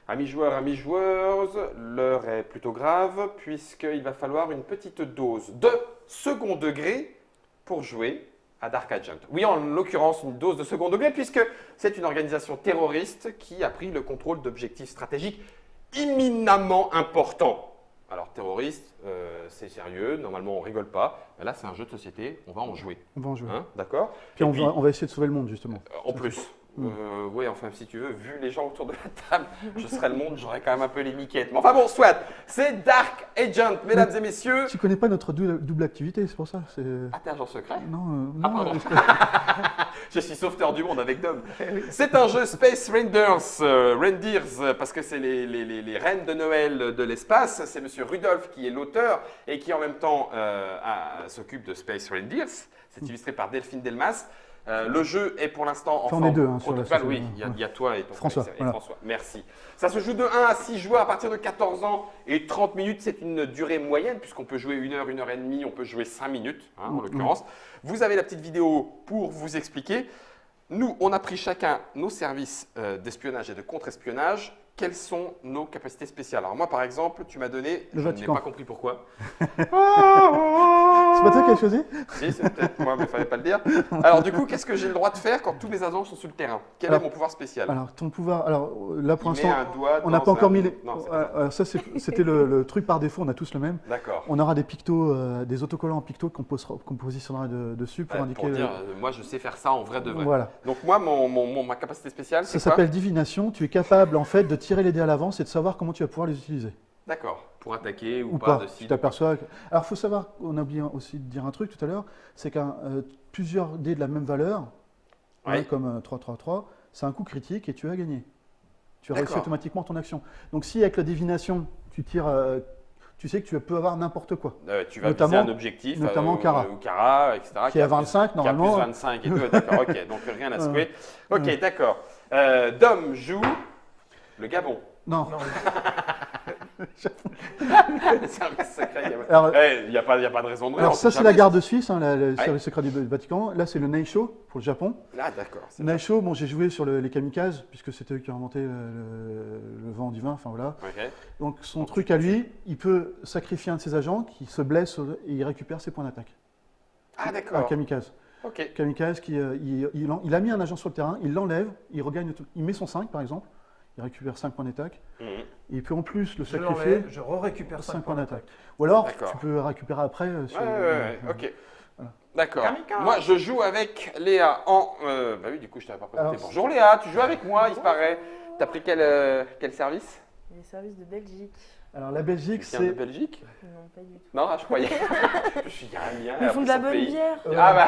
Amis joueurs, amis joueuses, l'heure est plutôt grave puisqu'il va falloir une petite dose de second degré pour jouer à Dark Agent. Oui, en l'occurrence, une dose de second degré puisque c'est une organisation terroriste qui a pris le contrôle d'objectifs stratégiques éminemment importants. Alors, terroriste, c'est sérieux, normalement on rigole pas. Mais là, c'est un jeu de société, on va en jouer. On va en jouer. Hein, d'accord? Puis on va essayer de sauver le monde, justement. En plus. Oui, enfin, si tu veux, vu les gens autour de la table, je serais le monde, j'aurais quand même un peu les miquettes. Mais enfin bon, soit, c'est Dark Agent, mesdames et messieurs. Tu connais pas notre double activité, c'est pour ça. Ah, t'es agent secret? Non, Ah, pardon. Je suis sauveteur du monde avec Dom. C'est un jeu Space Reindeers, parce que c'est les reines de Noël de l'espace. C'est Monsieur Rudolph qui est l'auteur et qui en même temps s'occupe de Space Reindeers. C'est illustré par Delphine Delmas. Le jeu est pour l'instant en on forme est deux, hein, sur la prototypale. société. Oui, il y a toi et ton François, collègue, voilà. François. Merci. Ça se joue de 1 à 6 joueurs à partir de 14 ans et 30 minutes. C'est une durée moyenne puisqu'on peut jouer 1 heure, 1 heure et demie, on peut jouer 5 minutes en l'occurrence. Vous avez la petite vidéo pour vous expliquer. Nous, on a pris chacun nos services d'espionnage et de contre-espionnage. Quelles sont nos capacités spéciales? Alors moi, par exemple, tu m'as donné, Le je n'ai Vatican. pas compris pourquoi. C'est pas toi qui as choisi? Si, c'est peut-être moi, mais il ne fallait pas le dire. Alors du coup, qu'est-ce que j'ai le droit de faire quand tous mes agents sont sur le terrain? Quel est mon pouvoir spécial? Alors, ton pouvoir. Alors, là, pour Il met l'instant, un doigt on n'a dans pas encore un- mis les. Non, c'est pas ça. Ça, c'était le truc par défaut, on a tous le même. D'accord. On aura des pictos, des autocollants en picto qu'on positionnera dessus pour indiquer. Pour dire, moi je sais faire ça en vrai de vrai. Voilà. Donc moi, ma capacité spéciale, Ça c'est quoi? s'appelle divination. Tu es capable, en fait, de tirer les dés à l'avance et de savoir comment tu vas pouvoir les utiliser. D'accord. Pour attaquer ou Ou pas, pas. de Tu cible. t'aperçois. Alors, il faut savoir, on a oublié aussi de dire un truc tout à l'heure, c'est qu'un plusieurs dés de la même valeur, Oui. comme 3-3-3, c'est un coup critique et tu as gagné. Tu as réussi D'accord. automatiquement ton action. Donc, si avec la divination, tu tires, tu sais que tu peux avoir n'importe quoi. Tu vas Notamment- viser un objectif, notamment Kara. ou Kara, etc. Qui est à 25, Qui a normalement. plus 25 et tout. D'accord, ok. Donc rien à secouer. Ok, d'accord. Dom joue le Gabon. Non. Le service secret Gabon. Alors, Il n'y a pas de raison de rire. Alors on ça, sait c'est la jamais. garde suisse, hein, le service secret du Vatican. Là, c'est le Naisho pour le Japon. Ah d'accord. c'est Naisho, bon, j'ai joué sur les kamikazes, puisque c'était eux qui ont inventé le vent divin, enfin voilà. Ok. Donc son truc à lui, il peut sacrifier un de ses agents qui se blesse et il récupère ses points d'attaque. Ah Un d'accord. kamikaze. Ok. Kamikaze, il a mis un agent sur le terrain, il l'enlève, il regagne, il met son 5 par exemple, il récupère 5 points d'attaque, Mhm. et il peut en plus le Je sacrifier l'enlève, je récupère 5 5 points d'attaque. Ou alors, D'accord. tu peux récupérer après. Ouais, ok. Voilà. D'accord. Kamikaze. Moi, je joue avec Léa en. Bah oui, du coup, je t'avais pas présenté. Alors, Bonjour Léa, tu joues avec moi, il se paraît. T'as pris quel service? Les services de Belgique. Alors la Belgique, Tu viens de c'est... Belgique? Non, pas du tout. Non, je croyais. Je suis iranien. Ils font de la bonne bière. Ah bah.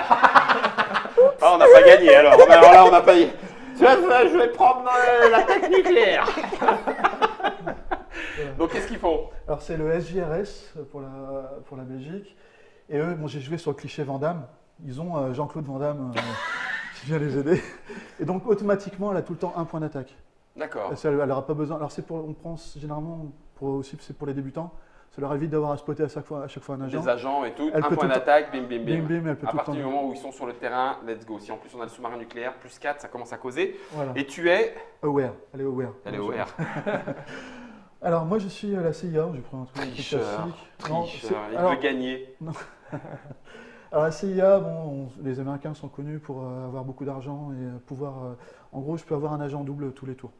Ah, on n'a pas gagné alors. Mais alors là, on n'a pas gagné. Tu vois, je vais prendre la tête nucléaire. Donc, qu'est-ce qu'ils font? Alors c'est le SJRS pour la Belgique. Et eux, bon, j'ai joué sur le cliché Van Damme. Ils ont Jean-Claude Van Damme qui vient les aider. Et donc automatiquement, elle a tout le temps un point d'attaque. D'accord. Elle n'aura pas besoin. Alors on prend généralement c'est pour les débutants. Ça leur évite d'avoir à spotter à chaque fois un agent. Des agents et tout, Elle un peut point tout le temps- d'attaque, bim, bim, bim. Bim, bim, elle peut À tout le partir du temps. moment où ils sont sur le terrain, let's go. Si en plus on a le sous-marin nucléaire, plus 4, ça commence à causer. Voilà. Et tu es. Aware. Elle est aware. Elle est OR. Alors moi je suis à la CIA. J'ai pris un truc Tricheur. classique. Non, Tricheur. c'est- Il alors, veut gagner. Alors la CIA, les Américains sont connus pour avoir beaucoup d'argent et pouvoir. En gros, je peux avoir un agent double tous les tours.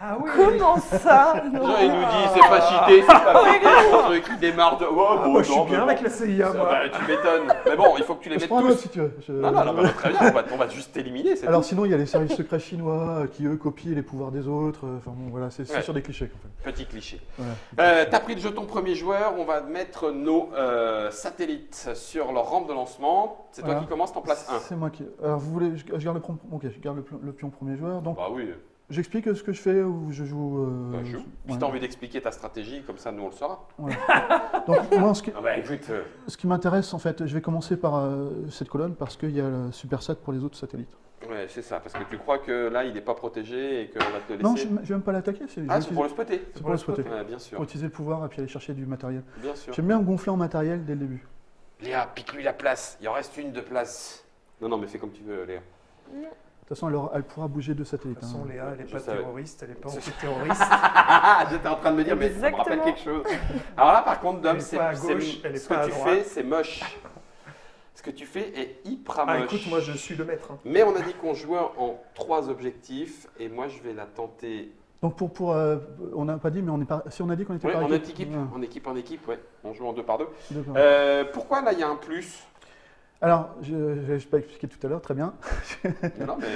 Ah oui. Comment ça? Non. Genre, il nous dit, c'est pas cheaté, c'est pas pété, son truc, il démarre de. Oh, Ah, bon, moi, je suis non, bien mais avec bon. la CIA, moi. Bah, tu m'étonnes. Mais bon, il faut que tu les Je mettes prends un autre tous. si tu veux. Non, très bien, on va juste t'éliminer. c'est Alors tout. sinon, il y a les services secrets chinois qui, eux, copient les pouvoirs des autres. Enfin bon, voilà, c'est Ouais. sur des clichés. En fait. Petit cliché. Voilà. T'as pris le jeton premier joueur, on va mettre nos satellites sur leur rampe de lancement. C'est toi Voilà. qui commences, t'en places un. C'est moi qui. Alors vous voulez, je garde le pion premier joueur. Donc Bah oui. j'explique ce que je fais ou je joue. Bah, joue. Si ouais. t'as envie d'expliquer ta stratégie, comme ça nous on le saura. Donc moi, ce Ah bah écoute, qui m'intéresse en fait, je vais commencer par cette colonne parce qu'il y a le SuperSat pour les autres satellites. ouais, c'est ça, parce que tu crois que là il n'est pas protégé et qu'on va te le laisser. Non, je ne vais même pas l'attaquer. Ah, c'est pour le spotter. C'est pour le spotter. Ouais, bien sûr, Pour utiliser le pouvoir et puis aller chercher du matériel. bien sûr. J'aime bien me gonfler en matériel dès le début. Léa, pique-lui la place. Il en reste une de place. Non, mais fais comme tu veux, Léa. façon, elle pourra bouger de satellite. De toute façon, hein. Léa, elle n'est Je pas savais. terroriste, elle n'est pas anti-terroriste. J'étais en train de me dire, mais ça me rappelle Exactement. quelque chose. Alors là, par contre, Dom, Elle est pas à gauche, elle est ce pas à que tu droite. fais, c'est moche. Ce que tu fais est hyper Ah, moche. écoute, moi, je suis le maître. Hein. Mais on a dit qu'on jouait en 3 objectifs, et moi, je vais la tenter. Donc on n'a pas dit, mais si on a dit qu'on était Ouais, par en équipe, Ouais, en équipe, ouais. On joue en 2 par 2. d'accord. Pourquoi là, il y a un plus? Alors, je n'ai pas expliqué tout à l'heure, très bien. Non, mais...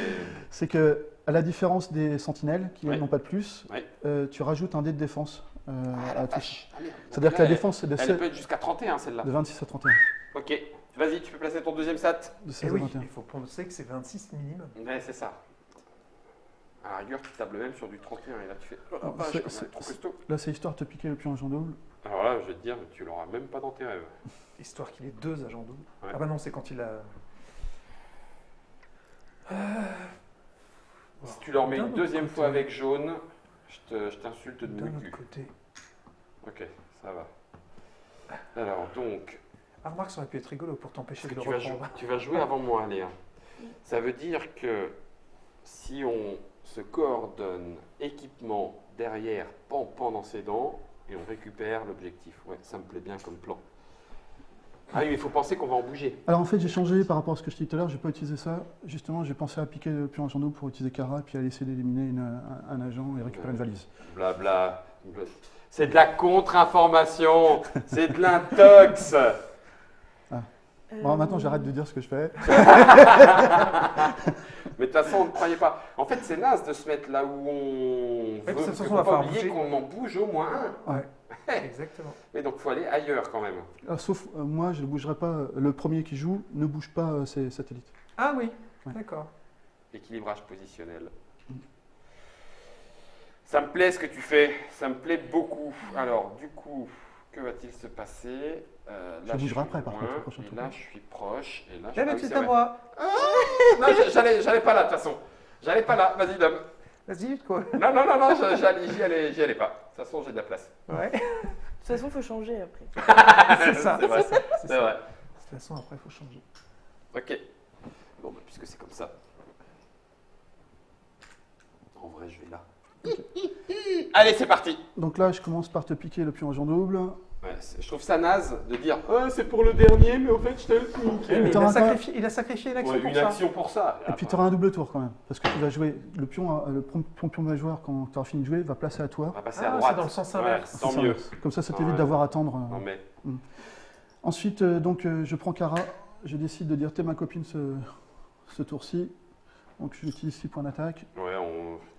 C'est que, à la différence des sentinelles, qui elles, Ouais. n'ont pas de plus, Ouais. tu rajoutes un dé de défense à touche. Vache. Ah, merde. C'est-à-dire Donc que la là, défense, c'est de, Elle peut être jusqu'à 31, celle-là. 26 à 31. Ok. Vas-y, tu peux placer ton deuxième sat. De Et 16 oui, à 21. il faut penser que c'est 26 minimum. Ouais, c'est ça. À la rigueur, tu tables même sur du 31, et là, tu fais... Oh, la Alors, vache, c'est- comme c'est- elle est trop costaud. Là, c'est histoire de te piquer le pion en jambe double. Alors là, je vais te dire, tu l'auras même pas dans tes rêves. Histoire qu'il ait 2 agents doubles. Ouais. Ah bah non, c'est quand il a... Si tu leur mets D'un une autre deuxième côté. fois avec jaune, je t'insulte de D'un mon autre cul. côté. Ok, ça va. Alors, donc, Ah, remarque, ça aurait pu être rigolo pour t'empêcher parce de que le tu reprendre. tu vas jouer avant moi, Léa. Ça veut dire que si on se coordonne équipement derrière, pan dans ses dents, et on récupère l'objectif. Ouais, ça me plaît bien comme plan. Ah oui, mais il faut penser qu'on va en bouger. Alors en fait, j'ai changé par rapport à ce que je t'ai dit tout à l'heure, j'ai pas utilisé ça. Justement, j'ai pensé à piquer le pion en jambe double pour utiliser Kara, puis à essayer d'éliminer un agent et récupérer une valise. Blabla. C'est de la contre-information. C'est de l'intox. Bon, maintenant, j'arrête de dire ce que je fais. Mais de toute façon, on ne croyait pas. En fait, c'est naze de se mettre là où on veut. de toute Parce façon, qu'il on va faut pas falloir oublier bouger. qu'on en bouge au moins un. Exactement. Mais donc, il faut aller ailleurs quand même. Sauf moi, je ne bougerai pas. Le premier qui joue ne bouge pas ses satellites. Ah oui, Ouais. d'accord. Équilibrage positionnel. Ça me plaît ce que tu fais. Ça me plaît beaucoup. Alors, du coup, que va-t-il se passer? Là, Je bougerai suis après, par loin, contre, au prochain et tour. là, je suis proche. Et là, Eh ben, oui, c'est c'est à vrai. moi. Non, j'allais pas là, de toute façon. J'allais pas là. Vas-y, Dom. Vas-y, quoi. Non, j'y allais pas. De toute façon, j'ai de la place. Ouais. De toute façon, il faut changer après. C'est ça. C'est vrai. C'est C'est ça. vrai. De toute façon, après, il faut changer. Ok. Bon, bah, puisque c'est comme ça. En vrai, je vais là. Allez, c'est parti. Donc là, je commence par te piquer le pion en jambe double. Ouais, je trouve ça naze de dire c'est pour le dernier, mais au fait, je te le pique. Mais Il t'auras a, pas- il a sacrifié une action Ouais, pour une ça. action pour ça. Et puis tu auras un double tour quand même. Parce que tu vas jouer le pion, pion majeur, quand tu auras fini de jouer, va placer à toi. On va passer Ah, à droite. c'est dans le sens Ouais, inverse. tant C'est ça. mieux. Comme ça t'évite Ouais. d'avoir à attendre. Non, mais Ensuite, je prends Kara. Je décide de dire t'es ma copine ce tour-ci. Donc j'utilise 6 points d'attaque. ouais,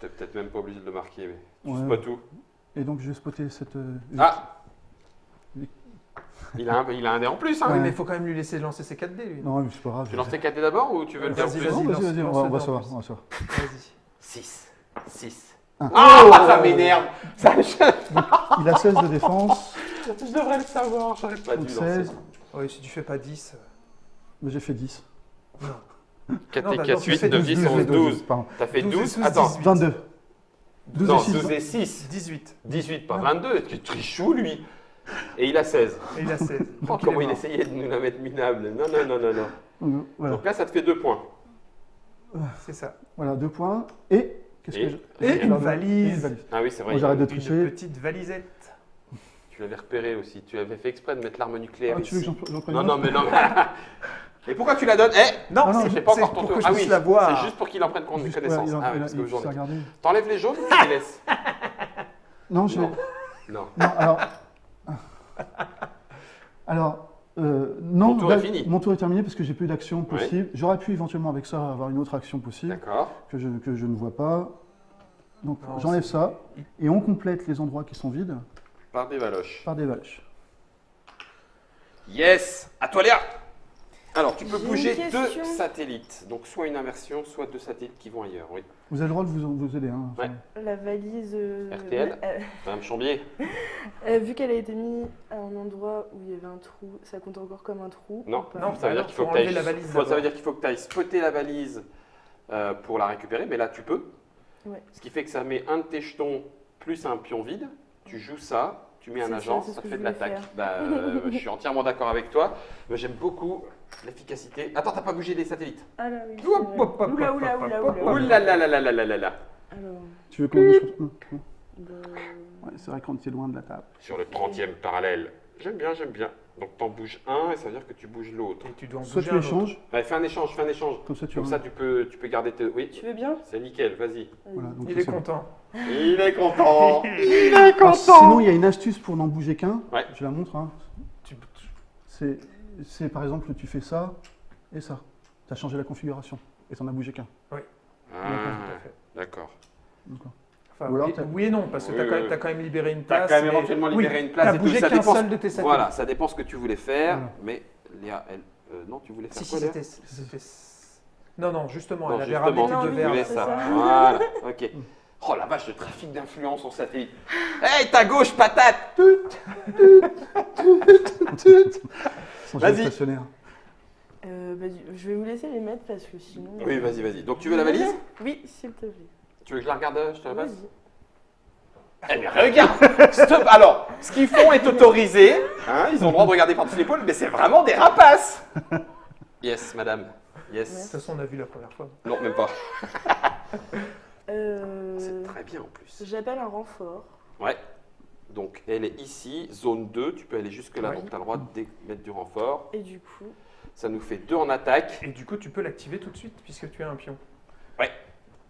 t'es peut-être même pas obligé de le marquer, mais tu Ouais. sais pas tout. Et donc je vais spotter cette. Ah il a un dé en plus, hein. Oui, Ouais. mais il faut quand même lui laisser lancer ses 4 dés, lui. Non, mais c'est pas grave. Tu lances tes 4 dés d'abord ou tu veux le faire en Vas-y, plus Non, vas-y, vas-y, lance on le va dé en savoir. plus. On va savoir. Vas-y. 6. Ah. Ah, ça m'énerve. Il a 16 de défense. Je devrais le savoir, j'aurais pas Donc dû 16. lancer. Oui, si tu fais pas 10. Mais j'ai fait 10. 4 Non, et bah, 4, non, tu 8, fais 9, 12, 10, 11, 12. Pardon. T'as fait 12 et 12. 12, Attends. 18. 22. 12 Non, et 6. 12 et 6. 18. 18, pas 22. Tu trichou, lui. Et il a 16. Et il a 16. Oh, Donc, comment est il mort. essayait de nous la mettre minable. Non. Voilà. Donc là, ça te fait 2 points. C'est ça. Voilà, 2 points. Et qu'est-ce Et que je. Et qu'est-ce que une je leur dois valise. Et une valise. Ah oui, c'est vrai. Bon, j'arrête de Une tricher. petite valisette. Tu l'avais repéré aussi. Tu avais fait exprès de mettre l'arme nucléaire Ah, tu veux ici. que j'en prenne Non, une non, autre mais non. Et pourquoi tu la donnes Non, non, c'est c'est pas encore c'est ton pour tour. que je Ah puisse oui, la voir. c'est juste pour qu'il en prenne Juste, connaissance. ouais, Ah oui, parce il qu'aujourd'hui. s'est regardé. T'enlèves les jaunes ou tu les laisses Non, je. Non. Non. Non, alors. Alors. Non, Ton tour est là, fini. mon tour est terminé parce que j'ai plus d'action possible. J'aurais pu éventuellement avec ça avoir une autre action possible D'accord. que je ne vois pas. Donc Non, j'enlève c'est- ça et on complète les endroits qui sont vides Par des valoches. par des vaches. Yes. À toi, Léa. Alors, tu peux J'ai une bouger question. 2 satellites. Donc, soit une inversion, soit 2 satellites qui vont ailleurs. Oui. Vous avez le droit de vous aider. Hein. Ouais. La valise. RTL. Madame Chambier. Vu qu'elle a été mise à un endroit où il y avait un trou, ça compte encore comme un trou Non, ou pas Non, ça veut dire alors, qu'il faut faut que tu enlever la valise ça veut d'abord. dire qu'il faut que tu ailles spotter la valise pour la récupérer, mais là tu peux. Ouais. Ce qui fait que ça met un de tes jetons plus un pion vide. Tu joues ça, tu mets un C'est ça, agent, c'est ce ça te que fait je de voulais l'attaque. faire. Bah, je suis entièrement d'accord avec toi. Mais j'aime beaucoup l'efficacité. Attends, t'as pas bougé les satellites. Ah là, oui. Hop, hop, hop, Oula, hop, oula, hop, oula, hop, oula. Ouh là là là là là là là là. Alors, Tu veux qu'on bouge non. bah, Ouais, c'est vrai quand tu es loin de la table. Sur le 30e parallèle. J'aime bien, j'aime bien. Donc t'en bouges un et ça veut dire que tu bouges l'autre. Et tu dois en Soit bouger tu un autre. échanges, Ouais, fais un échange, fais un échange. comme ça tu Comme vois. ça tu peux garder tes... Oui, tu veux bien? c'est nickel, vas-y. Voilà, donc Il ça, est c'est bon. content. Il est content. Il est Alors, sinon, il y a une astuce pour n'en bouger qu'un. Ouais. Je la montre. Hein. C'est par exemple, tu fais ça et ça. Tu as changé la configuration et tu n'en as bougé qu'un. Ah, Tout à fait. d'accord. D'accord. Enfin, Ou alors oui, t'as- oui et non, parce que Oui, tu as, oui. quand même libéré une T'as place. quand même mais- éventuellement oui, libéré une place t'as et tout, bougé ça qu'un dépend. seul de tes satellites. Voilà, ça dépend ce que tu voulais faire, Voilà. mais Léa, elle... non, tu voulais faire Si, quoi, si, Léa c'était... Non, non, justement, Non, elle avait justement, ramené Non, tes tu deux oui, voulais verres. c'est ça. ça. Voilà, ok. Oh la vache, le trafic d'influence sur satellite. Hey, ta gauche, patate. Sans Vas-y. gérer stationnaire. bah, je vais vous laisser les mettre parce que sinon. Oui, vas-y, vas-y. Donc tu veux la valise? Oui, s'il te plaît. Tu veux que je la regarde, je te la passe? Vas-y. Eh bien, regarde. Stop. Alors, ce qu'ils font est autorisé. Hein, ils ont le droit de regarder par-dessus l'épaule, mais c'est vraiment des rapaces. Yes, madame. De Yes. toute façon, on a vu la première fois. Non, même pas. Euh, C'est très bien en plus. J'appelle un renfort. Ouais. Donc, elle est ici, zone 2. Tu peux aller jusque-là. Ouais. Donc, tu as le droit de mettre du renfort. Et du coup, Ça nous fait 2 en attaque. Et du coup, tu peux l'activer tout de suite, puisque tu as un pion.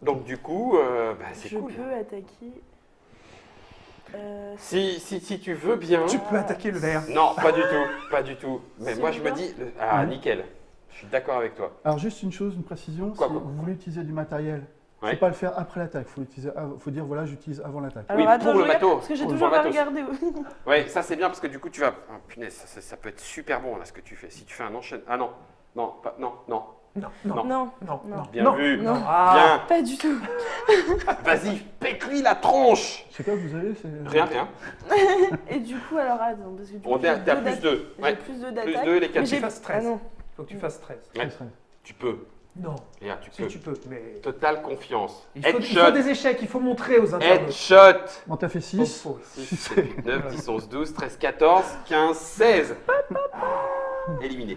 Donc, du coup, c'est je cool. peux attaquer. Si tu veux bien. Tu peux attaquer le verre. Non, pas du tout. Pas du tout. Mais Si moi, on je veut me bien. dis. Ah, Ouais. nickel. Je suis d'accord avec toi. Alors juste une chose, une précision, Quoi, si quoi, vous voulez utiliser du matériel, il ne Ouais. faut pas le faire après l'attaque, faut dire voilà j'utilise avant l'attaque. Alors Oui, attends, pour je le regarde, matos. parce que j'ai Pour le toujours pas matos. regardé. Ouais, ça c'est bien parce que du coup tu vas. Oh, punaise, ça peut être super bon là ce que tu fais. Si tu fais un enchaînement. Ah non, non, pas, non, non. Non, Non. non, Non, non, Non. non. Bien non, vu. non. Non. Ah, pas du tout. Bien. Vas-y, pète-lui la tronche. C'est quoi que vous avez c'est- Rien, rien. Et du coup, alors attends, parce que du On coup, est à j'ai t'as deux plus d'attaque- 2. J'ai Ouais, plus de plus d'attaque. 2, les mais 4. j'ai- j'ai fasses Ah 13. non, faut que tu fasses 13. Ouais. Ça serait- Tu peux. Non, Léa, tu si peux. tu peux, mais... Totale confiance. Il faut Headshot. des échecs, il faut montrer aux internautes. Headshot. Bon t'as fait Oh, 6, faut. 6, 7, 8, 9, 10, 11, 12, 13, 14, 15, 16. Éliminé.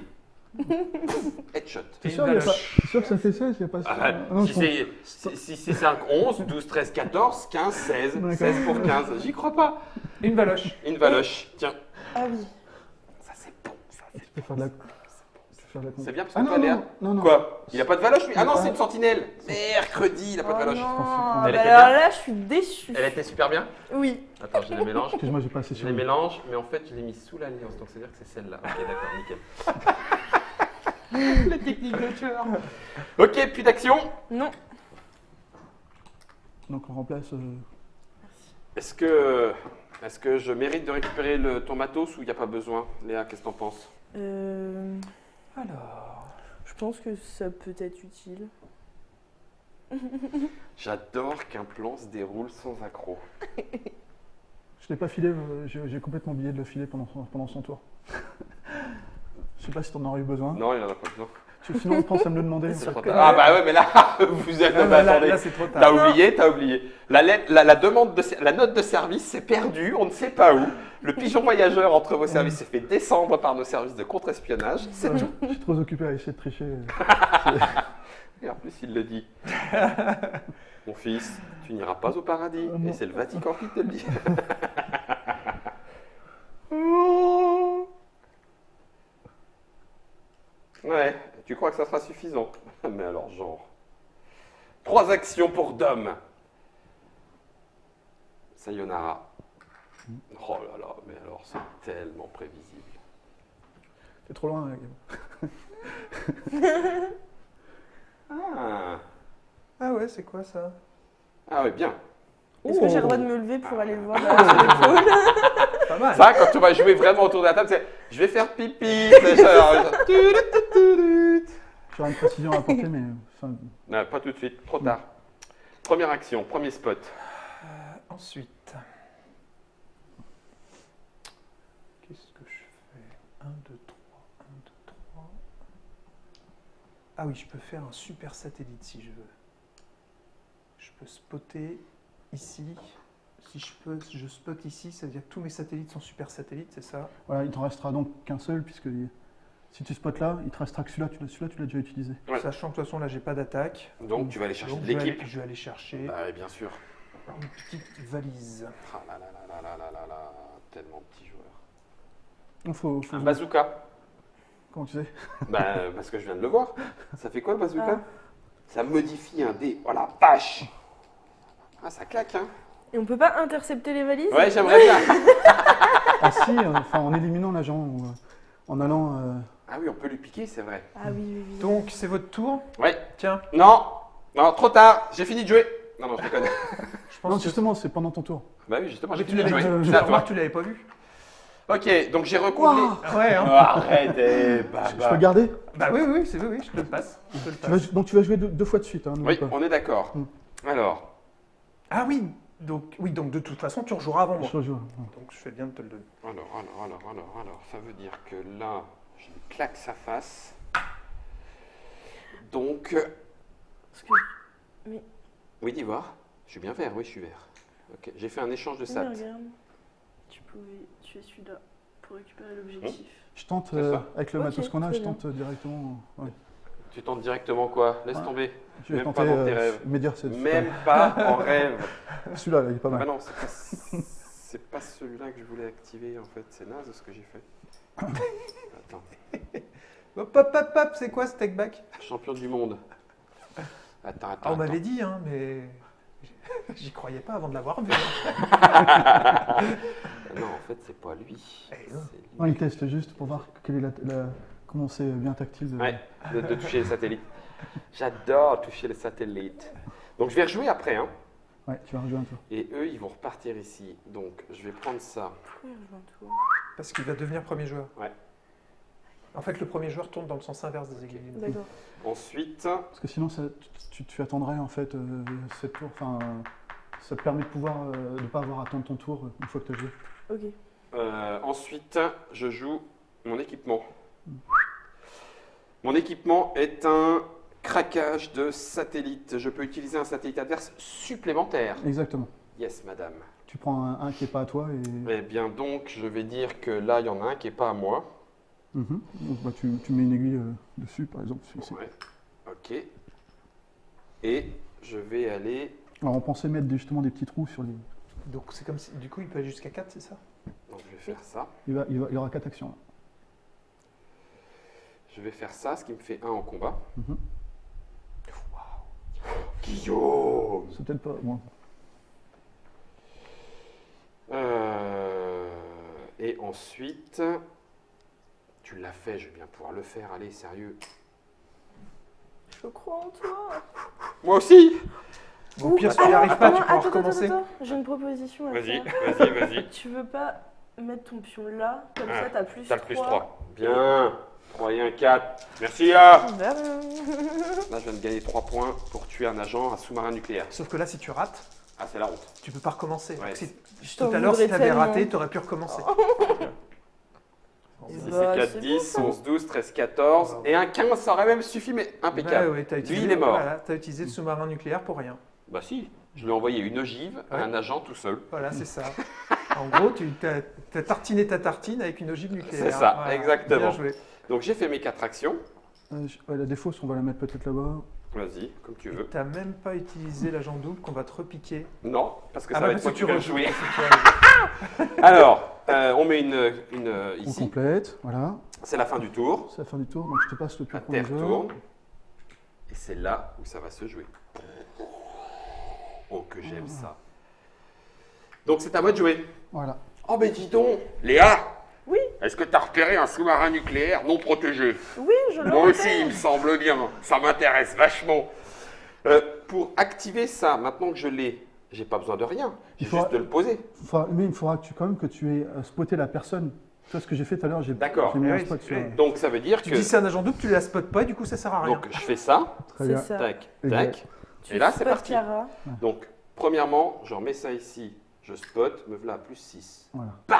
Headshot. t'es Et sûr, une y a pas- valoche. t'es sûr que ça fait 16, il n'y a pas... Ah, non, si je c'est 5, 11, 12, 13, 14, 15, 16. D'accord. 16 pour 15. J'y crois pas. Une valoche. Une valoche. Tiens. ah oui. Ça c'est bon. Ça, tu peux faire de la... tu peux faire de la... c'est bien parce que Ah toi, non, Léa. non, non, non. Quoi? Il a pas de valoche lui? Ah non, Ah. c'est une sentinelle. Mercredi, il a pas de Oh valoche. non, Elle bah était alors bien là, je suis déçue. Elle était super bien. Oui. Attends, je les mélange. Excuse-moi, j'ai pas assez Je sur les lui. mélange, mais en fait, je l'ai mis sous l'alliance, donc c'est-à-dire que c'est celle-là. Ok, d'accord, nickel. La technique de tueur. Ok, plus d'action. Non. Donc on remplace... Est-ce que je mérite de récupérer ton matos ou il n'y a pas besoin? Léa, qu'est-ce que t'en penses? Alors... Je pense que ça peut être utile. J'adore qu'un plan se déroule sans accroc. Je l'ai pas filé, j'ai complètement oublié de le filer pendant son tour. Je sais pas si t'en aurais eu besoin. Non, il n'y en a pas besoin. Sinon on pense à me le demander. C'est ça- trop tard. Ah bah ouais, mais là, vous êtes... Ah, bah, là, attendez. là, c'est trop T'as tard. oublié, t'as oublié. La demande la note de service s'est perdue, on ne sait pas où. Le pigeon voyageur entre vos services s'est fait descendre par nos services de contre-espionnage. C'est Ouais, tout. je suis trop occupé à essayer de tricher. Et en plus, il le dit. Mon fils, tu n'iras pas au paradis. Non. Et c'est le Vatican qui te le dit. Ouais, tu crois que ça sera suffisant? Mais alors, genre. 3 actions pour Dom. Sayonara. Oh là là, mais alors c'est tellement prévisible. T'es trop loin, Gab. Ah, Ah ouais, c'est quoi ça? ah oui, bien. Est-ce que j'ai le droit de me lever pour aller le voir derrière l'épaule? Pas mal. Ça, quand on va jouer vraiment autour de la table, c'est je vais faire pipi. C'est genre, J'aurais une précision à apporter, mais... enfin, non, pas tout de suite, trop tard. Première action, premier spot. Ensuite... Qu'est-ce que je fais? 1, 2, 3, 1, 2, 3... Ah oui, je peux faire un super satellite si je veux. Je peux spotter ici. Si je spot ici, ça veut dire que tous mes satellites sont super satellites, c'est ça? voilà, il t'en restera donc qu'un seul, puisque Si tu spots là, il te restera que celui-là, tu l'as déjà utilisé. Ouais. Sachant que de toute façon, là, j'ai pas d'attaque. Donc, tu vas aller chercher Donc, de l'équipe. je vais aller chercher Bah, ouais, bien sûr. une petite valise. Ah là là là là là là là, tellement petit joueur. Il faut Un bazooka. Comment tu sais? Bah, parce que je viens de le voir. Ça fait quoi le bazooka? Ah. Ça modifie un dé. Oh la vache! Ah, ça claque, hein? Et on peut pas intercepter les valises? Ouais, j'aimerais bien. Ah si, enfin en éliminant l'agent ou en allant. Ah oui, on peut lui piquer, c'est vrai. Ah oui, oui, oui. Donc, c'est votre tour. Ouais. Tiens, Non, non, trop tard. J'ai fini de jouer. Non, non, je déconne. je pense Non, que justement, c'est pendant ton tour. Bah oui, justement, j'ai tu fini de l'avais jouer. dit. C'est à Remarque, toi. tu l'avais pas vu. Ok, donc j'ai recouplé. Waouh. Ah ouais, hein. Arrêtez, Je peux garder? Bah oui, oui, c'est oui, je te le passe. Je te le passe. Donc tu vas jouer deux fois de suite. Hein, n'oublie Oui, pas. on est d'accord. Alors, Ah oui, donc de toute façon, tu rejoueras avant moi. Je rejoue. Donc je fais bien de te le donner. alors, ça veut dire que là, je lui claque sa face. Donc, Parce que... oui, d'Ivoire. Je suis bien vert, oui, je suis vert. Ok, j'ai fait un échange de Oui, SAT. regarde. Tu pouvais tuer celui-là pour récupérer l'objectif. Je tente, C'est ça. avec le Ok, matos qu'on a, très je bien. tente directement. Ouais. Tu tentes directement quoi? Laisse Ouais. tomber. Je vais Même tenter pas dans tes rêves. Média, c'est Même pas en rêve. celui-là, là, il est pas Ah mal. non, c'est pas celui-là que je voulais activer en fait. C'est naze ce que j'ai fait. Attends. Hop, hop, hop, hop, c'est quoi ce take back? Champion du monde. Attends. Ah, on m'avait dit, hein, mais j'y croyais pas avant de l'avoir vu. Non, en fait, c'est pas lui. Eh non. C'est lui. Non, il teste juste pour voir quelle est comment c'est bien tactile. Ouais, de toucher les satellites. J'adore toucher les satellites. Donc je vais rejouer après, hein. Ouais, tu vas rejouer un tour. Et eux, ils vont repartir ici. Donc je vais prendre ça. Pourquoi il rejoue un tour? Parce qu'il va devenir premier joueur. Ouais. En fait, le premier joueur tourne dans le sens inverse des aiguilles. D'accord. Ensuite, Parce que sinon, tu attendrais en fait cette tour. Enfin, ça te permet de pouvoir de pas avoir à attendre ton tour une fois que tu as joué. Ok. ensuite, je joue mon équipement. Mon équipement est un craquage de satellite. Je peux utiliser un satellite adverse supplémentaire. Exactement. Yes, madame. Tu prends un qui est pas à toi et. Eh bien donc, je vais dire que là, il y en a un qui n'est pas à moi. Mhm. Donc, bah, tu mets une aiguille dessus, par exemple. Celui-ci. Ouais. Ok. Et je vais aller... Alors, on pensait mettre justement des petits trous sur les. Donc c'est comme si, du coup, il peut aller jusqu'à 4, c'est ça? Donc je vais faire ça. Il y aura 4 actions. Là. Je vais faire ça, ce qui me fait 1 en combat. Mhm. Guillaume! C'est peut-être pas. Bon. Et ensuite, tu l'as fait, je vais bien pouvoir le faire. Allez, sérieux. Je crois en toi. Moi aussi! Bon, au pire, si tu Alors, n'y arrives pas, tu attends, pourras attends, recommencer. attends. J'ai une proposition à Vas-y, faire. vas-y. Tu veux pas mettre ton pion là, comme Ah, ça t'as plus T'as le plus 3. 3. Bien. 3 et 1, 4. Merci là! Bah, Là, je viens de gagner 3 points pour tuer un agent, un sous-marin nucléaire. Sauf que là, si tu rates, Ah, c'est la honte. tu peux pas recommencer. Ouais. Donc, si- Je tout t'en à l'heure, si voudrais tu avais tellement. raté, tu aurais pu recommencer. 6 Bah, et 4, c'est 10, bien, ça. 11, 12, 13, 14. Wow. Et un 15, ça aurait même suffi, mais impeccable. Bah ouais, t'as utilisé, il est mort. Voilà, t'as utilisé le sous-marin nucléaire pour rien. Bah si, je lui ai envoyé une ogive à Ouais. un agent tout seul. Voilà, c'est ça. En gros, tu as tartiné ta tartine avec une ogive nucléaire. C'est ça, exactement. Bien joué. Donc j'ai fait mes 4 actions. Ouais, la défausse, on va la mettre peut-être là-bas. Vas-y, comme tu veux. T'as même pas utilisé l'agent double qu'on va te repiquer. Non, parce que ça bah, va être parce moi que qui vais le jouer. rejoues. Alors, on met une On ici. complète, voilà. C'est la fin du tour. C'est la fin du tour, donc je te passe le La pion pour terre les tourne. Et c'est là où ça va se jouer. Oh, que j'aime ça. Donc c'est à moi de jouer. Voilà. Oh, mais dis donc, Léa! Oui. Est-ce que tu as repéré un sous-marin nucléaire non protégé? Oui, je le Moi aussi, repère. il me semble bien. Ça m'intéresse vachement. Pour activer ça, maintenant que je l'ai, j'ai pas besoin de rien. J'ai Il faut- juste de le poser. Mais il faudra quand même que tu aies spoté la personne. Tu vois ce que j'ai fait tout à l'heure, j'ai D'accord. mis un Oui, spot sur. oui. Donc ça veut dire Tu que. dis c'est un agent double, tu la spots pas, et du coup ça sert à rien. Donc je fais ça, Très C'est bien. ça. tac, Et tac. Tu Et là, c'est spots parti. Clara. Donc, premièrement, je remets ça ici, je spot, me voilà à plus 6. Voilà. Bam!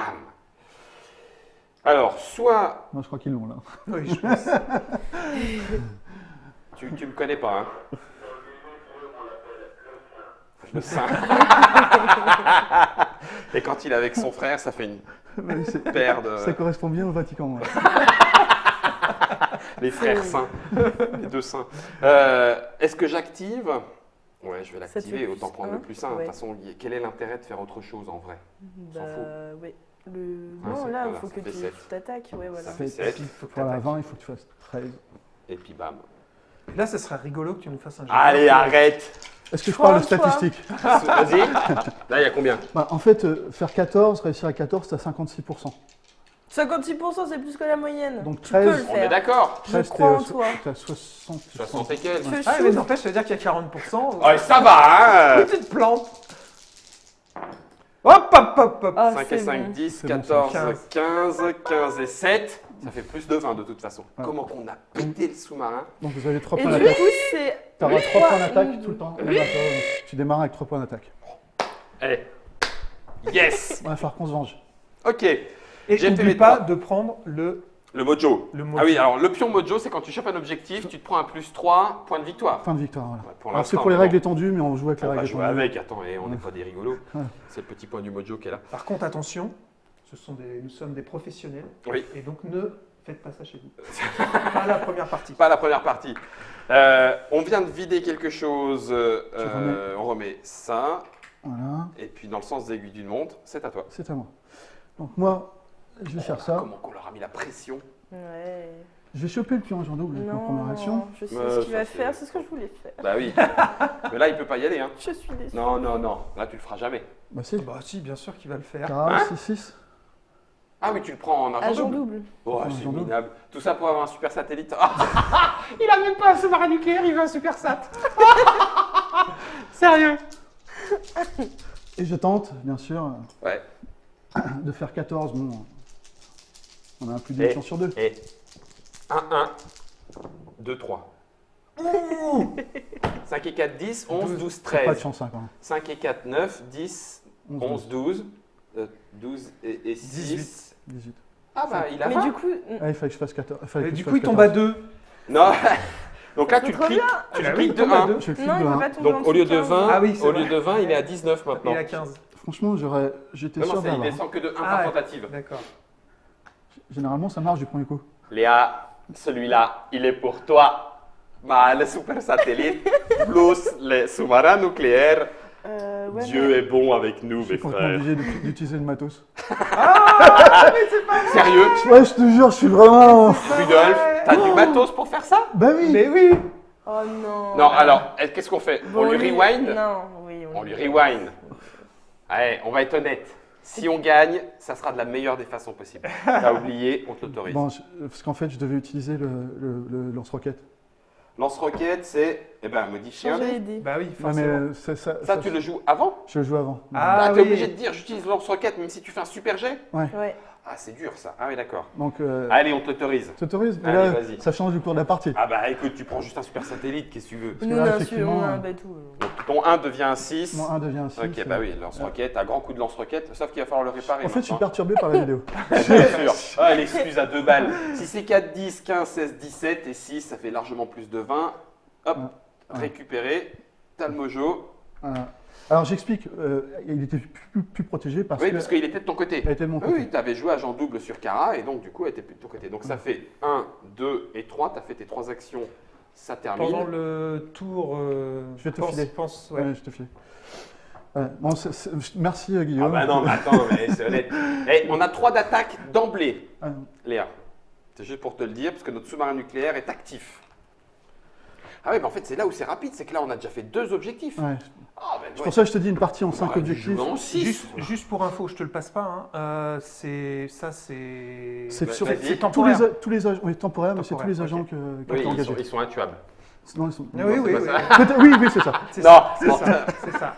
Alors, soit Moi, je crois qu'ils l'ont là. Oui, je pense. tu me connais pas, hein? Le sein. Et quand il est avec son frère, ça fait une Ouais, paire de. Ça correspond bien au Vatican. Ouais. Les frères saints. Les deux saints. Est-ce que j'active? Ouais, je vais Ça te fait l'activer, plus autant prendre le un, plus 1. De ouais. toute façon, quel est l'intérêt de faire autre chose en vrai? Bah, fout. ouais. Ouais, Non, c'est- là, il voilà, faut ça que fait tu sept. t'attaques. Ouais, voilà. Ça fait Fait- 7. Il faut que Voilà, t'attaques. 20, il faut que tu fasses 13. Et puis bam. Là, ça serait rigolo que tu nous fasses un jeu. Allez, arrête. Est-ce que je parle de Choix, choix. statistiques? Vas-y. Là, il y a combien? Bah, en fait, faire 14, réussir à 14, c'est à 56%. 56%, c'est plus que la moyenne. Donc tu peux 13, le On est faire. d'accord. Je 13, crois en toi. t'es à 60. 60 et quelques. Tu Ah, mais choufes. n'empêche, ça veut dire qu'il y a 40%. Oh, ça va, hein. Petite plante. Hop, hop, hop, hop. Ah, 5 et c'est 5, bon. 10, C'est bon, 14, ça. 15, 15 et 7. Ça fait plus de 20 de toute façon. Ouais. Comment qu'on a pété le sous-marin? Donc vous avez 3 Et points du d'attaque. coup, c'est. Tu auras 3 points d'attaque une, tout le temps. Même après, tu démarres avec 3 points d'attaque. Allez. Yes. Il va falloir qu'on se venge. Ok. Et J'ai fait n'oublie mes pas trois. de prendre le Mojo. mojo. Ah oui, alors le pion Mojo, c'est quand tu chopes un objectif, tu te prends un plus 3 points de victoire. Fin de victoire. Voilà. Ouais, pour Alors c'est l'instant, pour les mais règles bon. étendues, mais on joue avec les On va règles jouer étendues. avec, attends, et on n'est Ouais. pas des rigolos. Ouais. C'est le petit point du Mojo qui est là. Par contre, attention, nous sommes des professionnels. Oui. Et donc, ne faites pas ça chez vous. Pas la première partie. Pas la première partie. On vient de vider quelque chose. remets. On remet ça. Voilà, Et puis dans le sens des aiguilles d'une montre, c'est à toi. c'est à moi. Donc moi, je vais faire ça. Comment qu'on leur a mis la pression? Ouais. Je vais choper le pion en double avec ma première action. Non, je sais Mais ce qu'il ça, va c'est- faire, c'est ce que je voulais faire. Bah oui. Mais là, il peut pas y aller. Hein. Je suis déçue. Non, non, non. Là, tu le feras jamais. Bah si. Bah si, bien sûr qu'il va le faire. Carré, Hein 6-6. Ah oui, tu le prends en argent Agent double. double. Oh, En c'est argent double. minable. Tout ça pour avoir un super satellite. Ah, Il a même pas un sous-marin nucléaire, il veut un super sat. Sérieux. Et je tente, bien sûr, ouais. de faire 14. Bon, on a plus d'une chance sur 2. Et 1, 1, 2, 3. 5 et 4, 10, 11, 12, Pas de 13. chance, hein, quand même. 5 et 4, 9, 10, 11, 12. 12 et 6. 18. Ah bah, il a Mais 20. du coup, Ah, il fallait que je fasse 14. Et du coup, il tombe à 2. Non. Donc là, tu le Trop cliques. Tu le Ah oui, cliques il de tombe à 1. deux. Je le clique non, de il peut 1. pas tomber en Donc dessous au lieu de 15. 20, Ah oui, c'est au vrai. lieu de 20, il est à 19 maintenant. Il a 15. Franchement, j'étais Non, sûr non, il d'avoir. descend que de 1 Ah par ouais. tentative. D'accord. Généralement, ça marche du premier coup. Léa, celui-là, il est pour toi. Bah, le super satellite plus les sous-marins nucléaires. Ouais, Dieu est bon avec nous, Je suis mes complètement frères. obligé d'utiliser le matos. Sérieux, Ouais, je te jure, je suis vraiment. Rudolf, t'as du matos pour faire ça? Bah oui. Mais oui. Oh non. Non, alors, qu'est-ce qu'on fait? Bon, On lui rewind? Non, oui, On lui rewind. Allez, on va être honnête. Si on gagne, ça sera de la meilleure des façons possibles. T'as oublié, on te l'autorise. Bon, parce qu'en fait, je devais utiliser le lance-roquette. Lance-roquette, c'est modifier un Changer dé. les dés. Bah oui, Ouais, mais forcément. Ça, tu le joues avant? Je le joue avant. Ah T'es oui. obligé de dire j'utilise lance-roquette même si tu fais un super jet? Ouais. Ah, c'est dur ça. Ah oui, d'accord. Donc, Allez, on te l'autorise. tu t'autorises? Mais Allez, là, vas-y. ça change du cours de la partie. Ah bah écoute, tu prends juste un super satellite, qu'est-ce que tu veux? que Nous, là, on a effectivement, un bateau. Donc ton 1 devient un 6. Mon 1 devient un 6. Ok, bah oui, lance-roquette, un grand coup de lance-roquette, sauf qu'il va falloir le réparer. En fait, je suis maintenant. perturbé par la vidéo. Bien sûr. Ah, l'excuse à 2 balles. Si c'est 4, 10, 15, 16, 17 et 6, ça fait largement plus de 20. Hop, Ouais. récupéré. T'as le mojo. Voilà. Alors, j'explique. Il était plus protégé parce Oui, que. parce qu'il était de ton côté. Elle était de mon côté. Oui, tu avais joué agent double sur Kara et donc du coup, elle était plus de ton côté. Donc ça fait 1, 2 et 3. Tu as fait tes 3 actions. Ça termine. Pendant le tour. Je vais te pense- filer. pense, ouais. Ouais, je te file. Bon, merci, Guillaume. Ah bah non, mais attends, mais c'est honnête. Eh, on a 3 d'attaque d'emblée, Ah, Léa. C'est juste pour te le dire, parce que notre sous-marin nucléaire est actif. Ah oui, mais en fait, c'est là où c'est rapide, c'est que là, on a déjà fait 2 objectifs. ouais. Ah, ben, C'est pour ça que je te dis une partie en 5 objectifs. En 6. Juste pour info, je te le passe pas. Hein. C'est C'est Bah, sur vas-y. c'est temporaire. tous les agents. Oui, temporaire, mais c'est tous les Temporaire, agents ok. que Oui, tu as engagés. ils sont intuables. Sinon, ils sont. Ah oui, oui, c'est oui. pas ça. Oui, c'est ça. C'est Non, ça, c'est non. ça, c'est ça.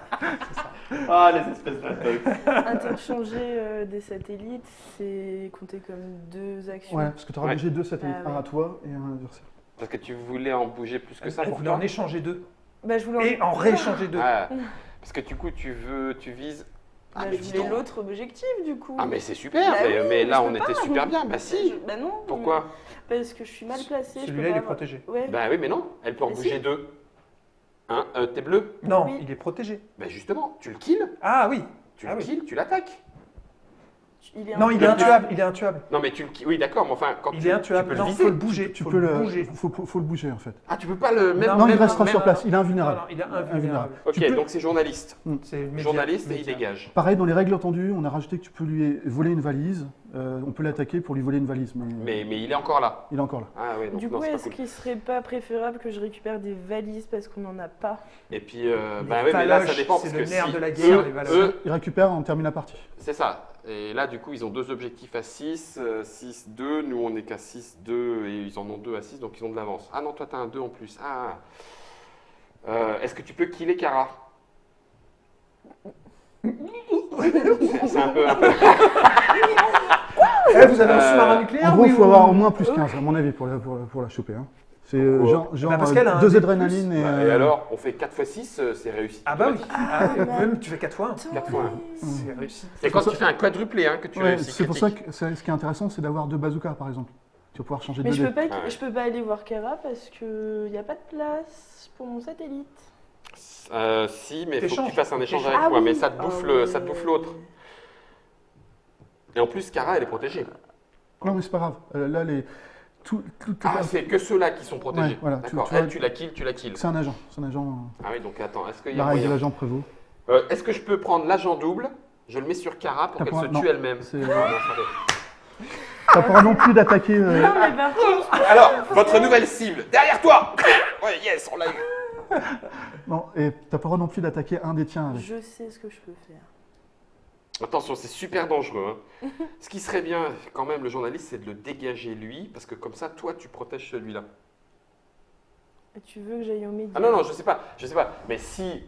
Ah, les espèces d'intox. Interchanger des satellites, c'est compté comme 2 actions. Ouais, parce que tu auras Ouais. bougé 2 satellites, Ah ouais. un à toi et un à l'adversaire. Parce que tu voulais en bouger plus que ça Elle pour voulait toi. en échanger 2. Bah, je voulais Et en rééchanger 2. Ah, parce que du coup, tu vises. Ah, Bah, mais je dis voulais donc. l'autre objectif du coup. Ah, mais c'est super. Bah mais, oui, mais là, je on peux était pas. super bien. Bah si. Bah non. Pourquoi? Parce que je suis mal placée. je peux Celui-là, il pas est avoir- protégé. Ouais. Bah oui, mais non. Elle peut en Mais bouger si. 2. Hein, t'es bleu. Non, Oui. il est protégé. Bah justement, tu le kills. Ah oui. Tu Ah le oui. kills, tu l'attaques. Il est Non, il est intuable. Il est intuable. Non, mais tu le. Oui, d'accord, mais enfin, quand Il tu, est intuable. tu peux Non, le faut viser. le bouger. Tu faut peux le le bouger. faut le bouger en fait. Ah, tu peux pas le. Même, Non, il même- restera même- sur place, il est Non, invulnérable. non, il est invulnérable. Ok, Tu peux- donc c'est journaliste. C'est média- Journaliste et il média. dégage. Pareil, dans les règles entendues, on a rajouté que tu peux lui voler une valise. On peut l'attaquer pour lui voler une valise, mais Mais il est encore là. il est encore là. Ah, ouais, donc Du non, coup, c'est pas est-ce cool. qu'il serait pas préférable que je récupère des valises parce qu'on n'en a pas? Et puis, Les bah ouais, mais là, ça faloches, dépend. c'est Parce le que nerf si de la guerre, eux- les valoches. eux, Il récupère, on termine la partie. c'est ça. Et là, du coup, ils ont 2 objectifs à 6, 6, 2. Nous, on n'est qu'à 6, 2 et ils en ont 2 à 6, donc ils ont de l'avance. Ah non, toi, tu as un 2 en plus. Ah. Est-ce que tu peux killer Kara? C'est un peu. Eh, vous avez un sous-marin nucléaire? En gros, il oui, faut ou- avoir au moins plus 15, à mon avis, pour la choper. Hein. C'est genre parce qu'elle a un 2 dé de adrénalines plus. et. Et alors, on fait 4 x 6, c'est réussi. Ah bah oui. Ah, Ah, même tu fais 4 fois 1. 4 fois 1. C'est réussi. C'est quand tu fais un quadruplé hein, que tu Ouais, réussis. c'est pour ça critique. que ce qui est intéressant, c'est d'avoir 2 bazookas, par exemple. Tu vas pouvoir changer Mais 2 je dés. peux pas, Ah ouais. je peux pas aller voir Kara parce que y a pas de place pour mon satellite. Si, mais il faut que T'échanges. tu fasses un échange T'échanges. avec Ah moi, oui. mais ça te bouffe Ah le- ouais. ça te bouffe l'autre. Et en plus, Kara, elle est protégée. Non, mais c'est pas grave. Là, toutes les Ah, personnes- c'est que ceux-là qui sont protégés. Ouais, voilà, D'accord. tu vois- Elle, tu la kills. C'est un agent. Ah oui, donc attends, est-ce qu'il y a La règle de moyen l'agent prévaut. Est-ce que je peux prendre l'agent double? Je le mets sur Kara pour T'as qu'elle pas- se non. tue elle-même. C'est- Non, non, attendez. T'as pas non plus d'attaquer. Non, mais par contre, Alors, votre nouvelle cible, derrière toi. Ouais, yes, on l'a eu. Non, et t'as pas le droit non plus d'attaquer un des tiens avec. je sais ce que je peux faire. Attention, c'est super dangereux. Hein. Ce qui serait bien, quand même, le journaliste, c'est de le dégager lui, parce que comme ça, toi, tu protèges celui-là. Et tu veux que j'aille au média? Ah non, non, je sais pas. Mais si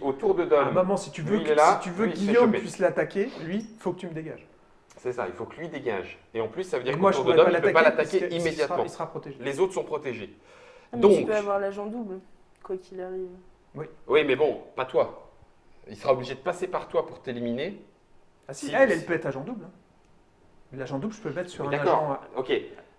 au tour de À Dom, un moment, si tu veux, lui, il est là, si tu veux lui, que il se fait Guillaume choper. puisse l'attaquer, lui, faut que tu me dégages. c'est ça, il faut que lui dégage. Et en plus, ça veut dire Et qu'au moi, je tour de pourrais Dom, pas il ne peut pas l'attaquer l'attaquer puisque immédiatement. il sera protégé. Les autres sont protégés. Ah, mais Donc- tu peux avoir l'agent double, quoi qu'il arrive. Oui, mais bon, pas toi. Il sera obligé de passer par toi pour t'éliminer. Ah si, Si- elle peut être agent double. hein. L'agent double, je peux le mettre sur Oui, un d'accord. agent. Ok.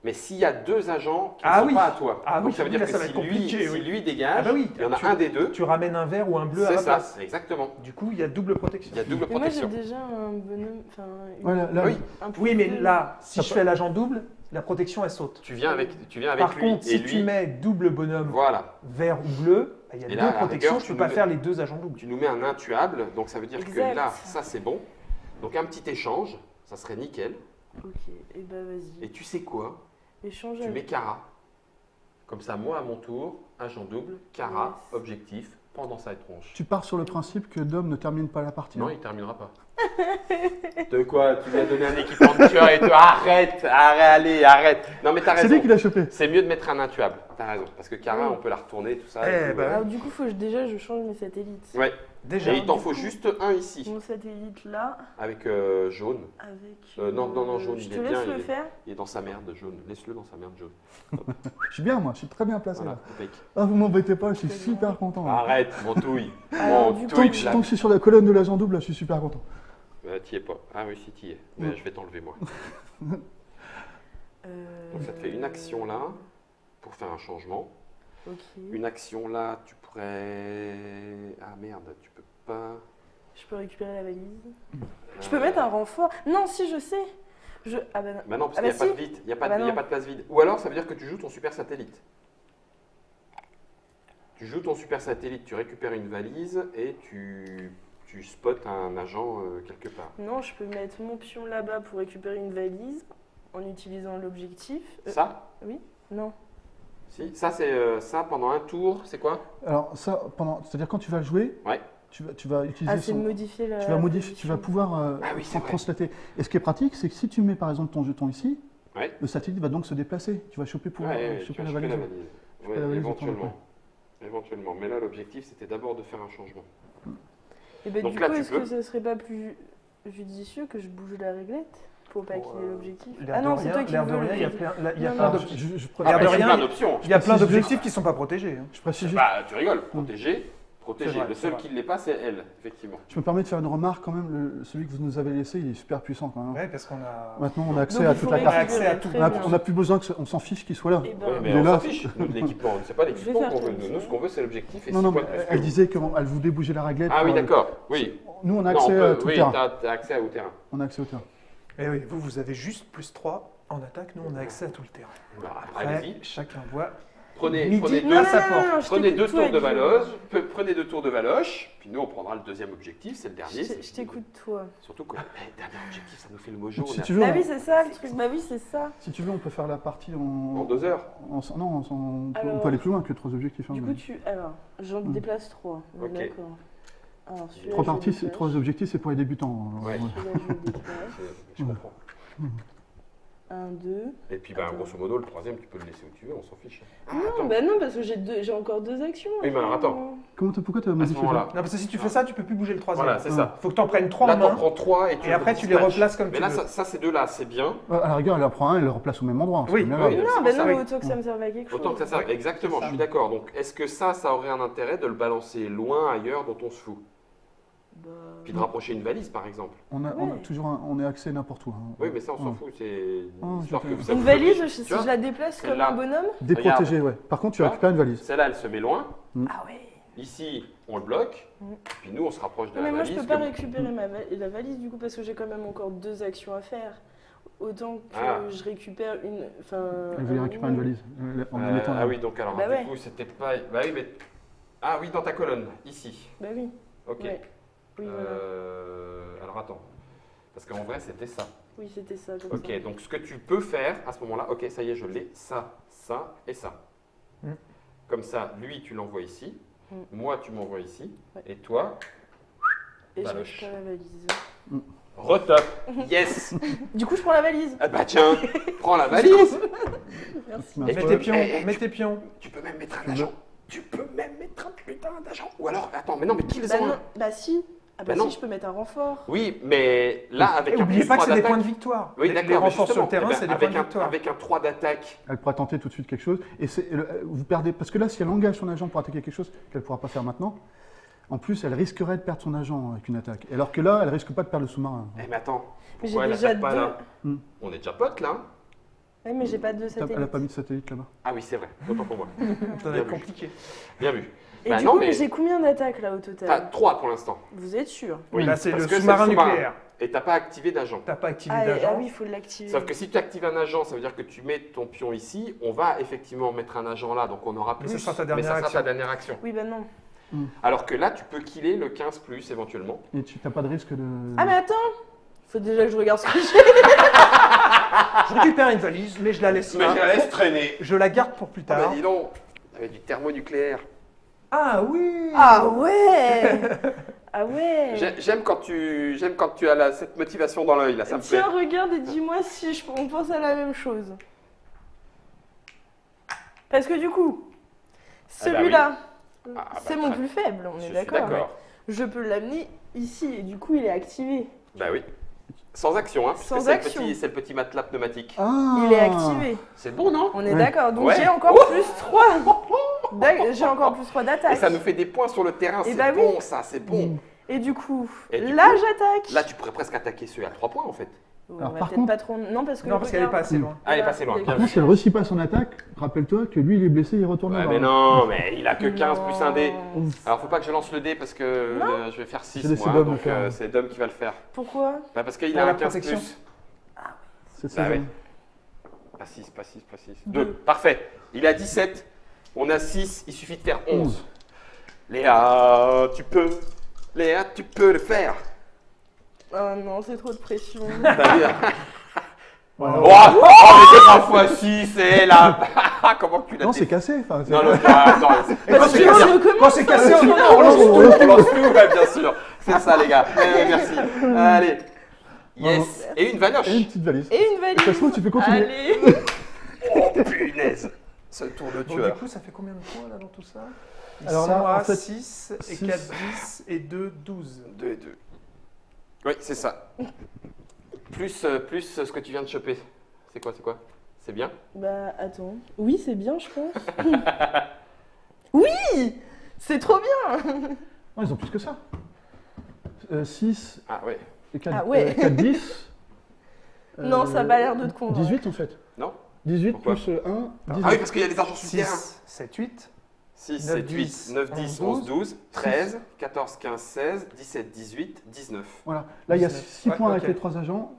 Mais s'il y a 2 agents qui ne Ah sont oui. pas à toi, Ah donc oui, ça veut oui, dire là, que ça va si être compliqué, oui. lui dégage, Ah bah oui, il y en a tu- un des deux. Tu ramènes un vert ou un bleu à C'est la ça, place. exactement. Du coup, il y a double protection. Il y a double Mais moi, j'ai protection. déjà un bonhomme. Enfin, Ouais, là, Oui. un plus Oui, mais deux. là, si Ça je peut- fais l'agent double, la protection, elle saute. Tu viens avec Par lui contre, et si lui. tu mets double bonhomme Voilà. vert ou bleu, bah, il y a Et deux là, à la protections, rigueur, je tu peux pas nous- faire les 2 agents doubles. Tu nous mets un intuable, donc ça veut dire que Exact. là, ça c'est bon. Donc un petit échange, ça serait nickel. Ok, et bah vas-y. Et tu sais quoi? Échange Tu mets avec. Kara. Comme ça, moi à mon tour, agent double, Kara, Yes. objectif, pendant sa tronche. Tu pars sur le principe que Dom ne termine pas la partie. Non, hein. il terminera pas. De quoi? Tu lui as donné un équipement de tueur et tout. Arrête, allez, arrête. Non, mais t'as C'est raison. lui qui l'a chopé. C'est mieux de mettre un intuable. T'as raison. Parce que Kara, Oui. on peut la retourner, tout ça. Eh et tout, ben, Alors, du coup, faut que déjà je change mes satellites. Ouais. Déjà, Et il t'en du faut coup- juste un ici, Mon satellite là, avec jaune. avec. Non, jaune, Je il te est laisse bien, le il est- faire. Il est dans sa merde, jaune. Laisse-le dans sa merde, jaune. Je suis bien, moi. Je suis très bien placé Voilà, là. impec. Ah, vous m'embêtez pas, je suis Très super bien. content. là. Arrête, mon touille. Alors, Mon du coup- Tant touille, que, là. tant que je suis sur la colonne de l'agent double, là, je suis super content. T'y es pas. Ah oui, si, t'y es. Mais Ouais. je vais t'enlever, moi. Donc ça te fait une action là, pour faire un changement. Ok. Une action là, tu pourrais... Ah merde, tu peux pas... Je peux récupérer la valise. Je peux mettre un renfort. Non, si, je sais. Ah bah non. Bah non, parce Ah qu'il bah n'y a pas si. de vide. Il n'y a, pas Ah bah de- il y a non. pas de place vide. Ou alors, ça veut dire que tu joues ton super satellite. Tu joues ton super satellite, tu récupères une valise et tu spots un agent quelque part. Non, je peux mettre mon pion là-bas pour récupérer une valise en utilisant l'objectif. Ça Non. Si. Ça, c'est ça pendant un tour, c'est quoi? Alors, ça, c'est-à-dire quand tu vas le jouer, Ouais. tu vas utiliser Ah, c'est son. modifier la. Tu vas modifier, tu vas position. pouvoir Ah oui, c'est vrai. translater. Et ce qui est pratique, c'est que si tu mets par exemple ton jeton ici, Ouais. le satellite va donc se déplacer. Tu vas choper pour Ouais, tu choper vas la choper valise. la valise. Choper Ouais, la valise de ton éventuellement. Éventuellement. Mais là, l'objectif, c'était d'abord de faire un changement. Et bah, Donc du là, coup, tu est-ce peux. que ce serait pas plus judicieux que je bouge la réglette pour pas qu'il y ait l'objectif? L'air Ah de non, c'est rien, toi qui l'air de veux rien, le il y a plus- plein, il y a Non, plein non. d'objectifs. Je L'air Après, de il y a rien, plein d'options. Il y a plein précise d'objectifs qui ne sont pas protégés. hein. Je précise juste. Bah, tu rigoles. Protégé. Protégé. C'est vrai, Le c'est seul vrai. qui ne l'est pas, c'est elle, effectivement. Je me permets de faire une remarque quand même. Celui que vous nous avez laissé, il est super puissant quand même. Ouais, parce qu'on a. Maintenant, on a accès Donc, à il toute faut la carte. récupérer. accès à tout. Très On bien. n'a plus besoin on s'en fiche qu'il soit là. Eh ben, Oui, il mais est on là. s'en fiche. Nous, de l'équipement, c'est pas l'équipement faire qu'on veut. comme ça. Nous, ce qu'on veut, c'est l'objectif. Et Non, six non, points mais de plus que elle vous. disait qu'elle vous débougeait la réglette. Ah oui, pour- d'accord. Oui. Nous, on a Non, accès on peut- à tout oui, terrain. t'as accès au terrain. On a accès au terrain. Et oui, vous avez juste plus 3 en attaque. Nous, on a accès à tout le terrain. Bah, Après, allez-y. chacun voit. Prenez Midi. deux Non, non, ça non, porte. non, je Prenez t'écoute, 2 toi, tours de Guillaume. Valoche, prenez 2 tours de Valoche, puis nous on prendra le deuxième objectif, c'est le dernier. Je t'écoute, toi. Surtout que le dernier objectif, ça nous fait le mojo. Si on a- tu veux, Bah on- oui, c'est ça le truc. Bah oui, c'est ça. si tu veux, on peut faire la partie en. En 2 heures. Non, on Alors- peut aller plus loin que 3 objectifs. hein, Du mais- coup, alors, j'en déplace 3. Ok. D'accord. Alors, celui-là, 3 je le parties, déplace. 3 objectifs, c'est pour les débutants. Ouais. Celui-là, je le déplace. Je comprends. 1, 2. Et puis bah, grosso modo, le troisième, tu peux le laisser où tu veux, on s'en fiche. Ah, Non, attends. bah non, parce que j'ai encore 2 actions. à Oui, mais alors, faire. attends. Pourquoi tu as À ce modifié moment-là, Non, parce que si tu fais ça, tu peux plus bouger le troisième. voilà, c'est ça. Faut que tu en prennes 3 Là, en t'en main. prends 3 Et après, tu les dispatches. replaces comme Mais tu là, veux. ça ces deux-là, c'est bien. À la rigueur, elle en prend un et elle le replace au même endroit. c'est Oui, bien oui. grave. Non, c'est bah pour non, ça, mais oui. autant que ça me serve à quelque chose. Autant que ça serve. Oui, Exactement, c'est je suis ça. d'accord. Donc, est-ce que ça aurait un intérêt de le balancer loin, ailleurs, dont on se fout? Bah, Puis de rapprocher une valise, par exemple. On a Ouais. toujours on est axé n'importe où. hein. Oui, mais ça, on s'en Ouais. fout. C'est Ah, histoire je que sais. ça Une vous valise, oblige. si Tu vois je la déplace comme Celle-là. un bonhomme. Déprotégé, ouais. Par contre, tu Tu vois récupères une valise. Celle-là, elle se met loin. Ah ouais. Ici, on le bloque. Mm. Puis nous, on se rapproche de Non, mais la moi, je valise. peux pas comme- récupérer la valise du coup parce que j'ai quand même encore 2 actions à faire. Autant que Ah. je récupère une. Enfin. Elle voulait récupérer une valise. En mettant Ah oui, donc alors, Bah du ouais. coup, c'était pas. Bah oui, mais. Ah oui, dans ta colonne, ici. Bah oui. Ok. Ouais. Oui, voilà. Alors attends. Parce qu'en vrai, c'était ça. Oui, c'était ça. Comme ça. Ok, donc ce que tu peux faire à ce moment-là, ok, ça y est, je l'ai, ça et ça. Mm. Comme ça, lui, tu l'envoies ici. Mm. Moi, tu m'envoies ici. Ouais. Et toi, Et je Baloche. récupère la valise. retop. Yes. Du coup, je prends la valise. Ah bah tiens, prends la valise. Merci. Merci. Mets tes pions, mets tes pions. Tu peux même mettre un agent. Tu peux même mettre un putain d'agent. Ou alors, attends, mais non, mais qu'ils Bah ont non, un. bah si. Ah bah, Bah non. si, je peux mettre un renfort. Oui, mais là, avec Et un oubliez plus pas que 3 c'est des d'attaque. points de victoire. Oui, Les d'accord, mais renforts sur justement, le terrain, eh ben, c'est des points avec de un, victoire. avec un 3 d'attaque. Elle pourra tenter tout de suite quelque chose. Et vous perdez. Parce que là, si elle engage son agent pour attaquer quelque chose qu'elle ne pourra pas faire maintenant, en plus, elle risquerait de perdre son agent avec une attaque. Alors que là, elle risque pas de perdre le sous-marin. Eh mais attends, Mais pourquoi j'ai elle déjà attaque pas 2. là Hmm. On est déjà potes là. Ouais, mais j'ai pas de Elle n'a satellite. pas mis de satellite là-bas. Ah oui, c'est vrai, autant pour moi. Ça va Bien être vu. compliqué. Bien vu. Et Bah du non, coup, mais- j'ai combien d'attaques là au T'as total 3 pour l'instant. Vous êtes sûr? Oui, Là, c'est parce le que sous-marin le sous-marin. nucléaire. Et t'as pas activé d'agent. T'as pas activé Ah, d'agent. oui, il faut l'activer. Sauf que si tu actives un agent, ça veut dire que tu mets ton pion ici, on va effectivement mettre un agent là, donc on aura Mais plus. ce sera ta mais dernière ça sera action. ta dernière action. Oui, bah non. Alors que là, tu peux killer le 15 plus éventuellement. Et tu n'as pas de risque de. Ah, mais attends! Faut déjà que je regarde ce que j'ai. Je récupère une valise, mais je la laisse là. laisse traîner. Je la garde pour plus Ah bah tard. dis donc, il y avait du thermonucléaire. Ah oui. Ah ouais! Ah ouais! J'aime quand tu as cette motivation dans l'œil là, ça me plaît. Tiens, regarde et dis-moi si on pense à la même chose. Parce que du coup, Ah bah celui-là, Ah bah c'est mon très- plus faible, on Je est suis d'accord. d'accord. Je peux l'amener ici et du coup, il est activé. Bah oui. Sans action, hein, Sans puisque c'est action. c'est le petit matelas pneumatique. Ah Il est activé. C'est bon, non? On est Ouais. d'accord. Donc Ouais. j'ai encore plus 3. J'ai encore plus 3 Et d'attaque. ça nous fait des points sur le terrain, Eh c'est bah bon oui. ça, c'est bon. Et du coup, Et du là coup, j'attaque. Là, tu pourrais presque attaquer ceux à 3 points en fait. On Alors, va par peut-être contre- pas trop. Non, parce que. Non, parce qu'elle est pas regarde. assez loin. Ah, elle est passée loin, Il y a bien Par vu. contre, si elle ne réussit pas son attaque, rappelle-toi que lui, il est blessé, il retourne Ouais, là-bas. mais non, mais il a que 15 Non. plus un dé. Ouf. Alors, faut pas que je lance le dé parce que je vais faire 6 J'ai laissé moi, Dom le donc faire. c'est Dom qui va le faire. Pourquoi? Bah, parce qu'il Pour a la un 15 protection. plus. C'est Bah ça. ouais. Pas 6, pas 6, pas 6. 2. Parfait. Il a 17. On a 6. Il suffit de faire 11. Léa, tu peux. Léa, tu peux le faire. Oh non, c'est trop de pression. T'as vu, hein? Voilà. Oh, mais 3 fois 6, c'est là. Comment tu l'as Non, fait? c'est cassé. Enfin, c'est- Non, non, attends. Et quand c'est Sinon, cassé, je recommence. quand c'est cassé, on On lance tout, on lance tout, ouais, bien sûr. C'est ça, les gars. Merci. Allez. Yes. Et une vanoche. Et une petite valise. Et une valise. Ça se trouve, tu peux continuer. Allez. Oh, punaise. Ce tour de Donc, du tueur. coup, ça fait combien de points là dans tout ça Ils Alors sont là, à en fait, 6 et 6. 4, 10 et 2, 12. 2 et 2. Oui, c'est ça. Plus ce que tu viens de choper. C'est quoi, c'est bien? Bah attends. Oui, c'est bien, je pense. Oui, c'est trop bien. Non, ils ont plus que ça. 6 Ah ouais. et 4, Ah ouais. 4 10. Non, ça a pas l'air de te convaincre. 18 en fait. Non? 18 Pourquoi? plus 1, 18. Ah oui, parce qu'il y a les argents sur le terrain. 6, 7, 8. 6, 9, 7, 8, 10, 9, 10, 11, 12, 13, 14, 15, 16, 17, 18, 19. Voilà. Là, il y a 19. 6 Ouais, points avec ok. les 3 agents.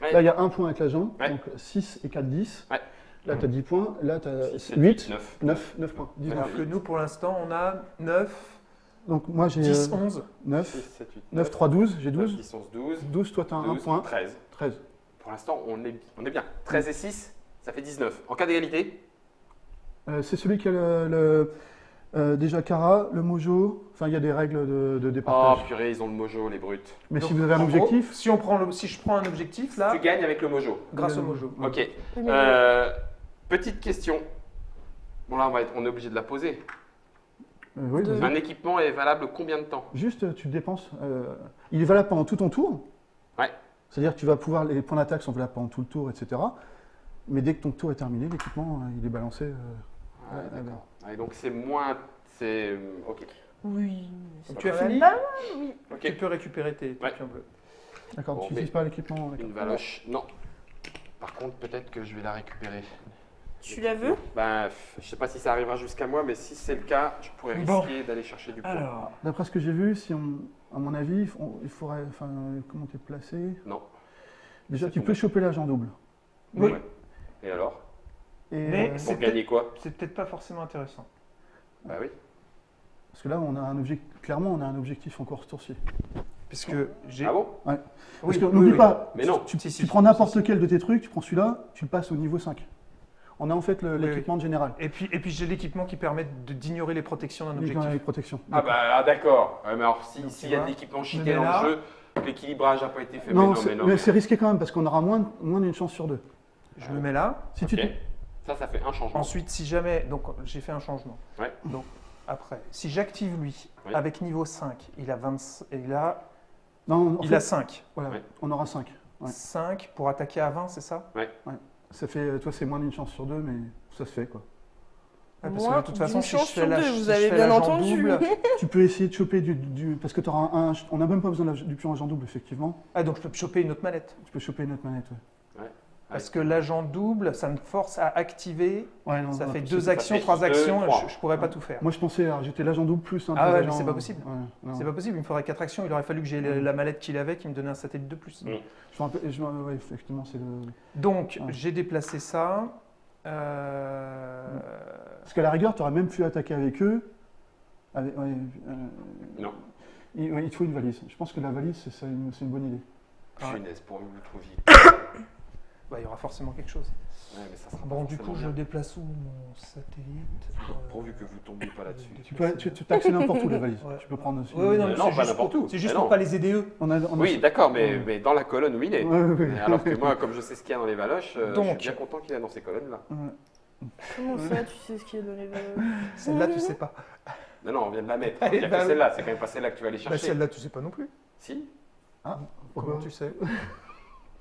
Ouais. Là, il y a un point avec l'agent, Ouais. donc 6 et 4, 10. Ouais. Là, tu as 10 points. Là, tu as 6, 7, 8, 9. 9 points. 19. Alors que nous, pour l'instant, on a 9, Donc, moi, j'ai 10, 11. 9, 6, 7, 8, 9, 3, 12. J'ai 12. 12. 10, 11, 12. 12, toi, tu as un 12, point. 13. 13. Pour l'instant, on est bien. 13 et 6, ça fait 19. En cas d'égalité, C'est celui qui a déjà Kara, le mojo. Enfin, il y a des règles de oh départage. purée, ils ont le mojo, les brutes. Mais Donc, si vous avez un en objectif, gros, si je prends un objectif, là, Tu gagnes avec le mojo. grâce le- au mojo. Ok. Oui, mais Petite question. Bon là, on est obligé de la poser. oui, De- vas-y. Un équipement est valable combien de temps? Juste, tu dépenses. Il est valable pendant tout ton tour. Ouais. C'est-à-dire que tu vas pouvoir. Les points d'attaque sont valables pendant tout le tour, etc. Mais dès que ton tour est terminé, l'équipement, il est balancé. Ouais, ouais, d'accord. Ouais, donc c'est moins... C'est... Ok. Oui. Si Ça tu as va. fini, Pas mal, oui. Ok. tu peux récupérer tes Ouais. pions bleus. D'accord, Bon, tu n'utilises mais- pas l'équipement. d'accord. Une valoche, non. Par contre, peut-être que je vais la récupérer. Tu la veux? Ben, je sais pas si ça arrivera jusqu'à moi, mais si c'est le cas, je pourrais risquer Bon. d'aller chercher du point. Alors, D'après ce que j'ai vu, si on, à mon avis, il faudrait. Enfin, comment t'es placé? Non. Déjà, C'est tu tombé. peux choper l'agent double. oui, Ouais. Et alors? Et, Mais Pour c'est gagner quoi? c'est peut-être pas forcément intéressant. Bah oui. parce que là, on a un objectif. Clairement, on a un objectif encore ce tour-ci. Parce que j'ai. Ah bon? Parce Oui, que oui, n'oublie oui. pas, Mais non. tu, Si, si, tu si, prends si, n'importe si. lequel de tes trucs, tu prends celui-là, tu le passes au niveau 5. On a en fait oui. l'équipement général. Et puis j'ai l'équipement qui permet d'ignorer les protections d'un objectif. Avec protection. Ah bah d'accord. Ouais, mais alors Donc, s'il tu y a vois, de l'équipement je me cheaté mets dans là. le jeu, l'équilibrage n'a pas été fait. Non, mais non, mais c'est risqué quand même parce qu'on aura moins d'une chance sur deux. Je le mets là. Si Ok. tu te- Ça fait un changement. Ensuite, si jamais. Donc j'ai fait un changement. Ouais. Donc après, si j'active lui Oui. avec niveau 5, il a 20, Non, en il fait, a 5. voilà, Ouais. on aura 5. Ouais. 5 pour attaquer à 20, c'est ça? Ça fait, toi, c'est moins d'une chance sur deux, mais ça se fait quoi. Ouais, parce que Moins de toute façon, d'une si je chance fais sur la- deux, si vous je avez fais bien l'agent entendu. double- Tu peux essayer de choper parce que tu auras on n'a même pas besoin du pion agent double, effectivement. Ah, donc je peux choper une autre mallette. Tu peux choper une autre manette. Ouais. Parce que l'agent double, ça me force à activer. Ouais, non, Ça non, fait parce 2 que- actions, fait 3 deux, actions, trois. je pourrais pas tout faire. Moi, je pensais à rajouter l'agent double plus un Ah des ouais, mais agents, c'est pas possible. ouais, non. C'est pas possible, il me faudrait 4 actions, il aurait fallu que j'ai la mallette qu'il avait qui me donnait un satellite de plus. Mm. Ouais, effectivement, c'est le. Donc, Ouais. j'ai déplacé ça. Parce qu'à la rigueur, tu aurais même pu attaquer avec eux. Non. Il te faut une valise. Je pense que la valise, c'est une bonne idée. Punaise, pour que vous le trouviez. Bah, il y aura forcément quelque chose. Ouais, mais ça sera pas Bon, du forcément coup, je bien. déplace où mon satellite Pourvu que vous tombiez pas là-dessus. Tu peux accéder n'importe où, la valise. Ouais. Tu peux prendre. Oui, non, Mais mais non, c'est pas juste n'importe pour- où. C'est juste Mais pour non. pas les aider eux. On a Oui, d'accord, Ouais. mais dans la colonne où il est. Ouais, ouais, ouais. Mais alors que moi, comme je sais ce qu'il y a dans les valoches, je Donc. suis bien content qu'il est dans ces colonnes-là. Comment ça, tu sais ce qu'il y a dans les valeurs? Celle-là, tu sais pas. Non, non, on vient de la mettre. Eh Il n'y a ben que oui. celle-là, c'est quand même pas celle-là que tu vas aller Bah, chercher. celle-là, tu sais pas non plus. Si, Pourquoi Comment tu sais?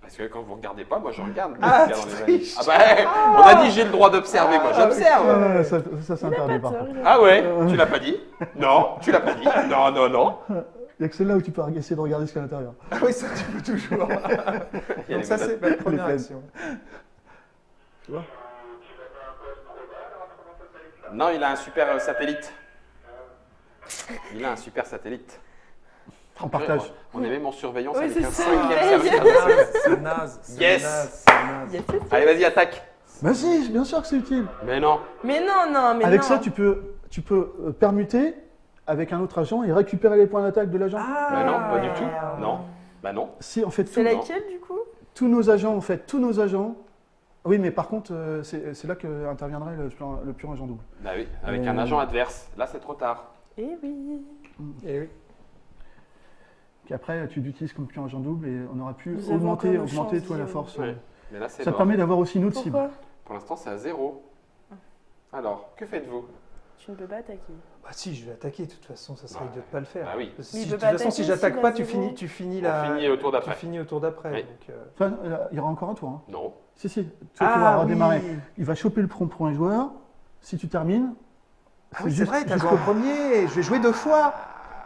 parce que quand vous regardez pas, moi je regarde. Ah, ce qu'il y a dans tu les valises. triches. Ah bah, on a dit j'ai le droit d'observer, moi j'observe. Ouais, ça, c'est Il a interdit pas par tort. contre. il a Ah ouais, tu l'as pas dit? Non, tu l'as pas dit? Non, non, non. Il n'y a que celle-là où tu peux essayer de regarder ce qu'il y a à l'intérieur. Ah oui, ça, tu peux toujours. Il y a Donc, les ça, menottes. c'est ma première pleines. action. Non, il a un super satellite. Il a un super satellite. On partage. On est même en surveillance Oui, avec c'est un ça. cinquième Ouais, service. C'est naze. C'est Yes. naze, c'est naze. Il y a tout. Allez, vas-y, attaque. Bah si, bien sûr que c'est utile. Mais non. Mais non, non, mais Avec non. ça, tu peux permuter avec un autre agent et récupérer les points d'attaque de l'agent. Bah non, pas du tout. merde. Non. Bah non. Si, en fait, C'est non. laquelle du coup? tous nos agents. Oui, mais par contre, c'est là que interviendrait le pur agent double. Bah oui, avec un agent adverse. Là, c'est trop tard. Eh oui. Eh oui. Puis après, tu l'utilises comme pur agent double et on aurait pu Nous avons encore augmenter nos chances, toi la Guillaume. force. Ouais. Mais là, c'est Ça te mort. permet d'avoir aussi une autre cible. Pourquoi? Pour l'instant, c'est à 0. Alors, que faites-vous? Tu ne peux pas attaquer. Bah si, je vais attaquer, de toute façon, ça serait Ouais. idiot de pas le faire. Bah oui. Parce que Mais il si, peut de pas toute façon, si attaquer j'attaque s'il pas, a tu zéro. finis On la... finit au tour Tu d'après. finis au tour d'après. Oui. donc, Enfin, il y aura encore un tour. Hein. Non. Si, toi, tu vas Ah oui. redémarrer. Il va choper le premier joueur. Si tu termines. Ah oui, c'est juste- vrai, t'as joué jusqu'au- en premier. Je vais jouer 2 fois.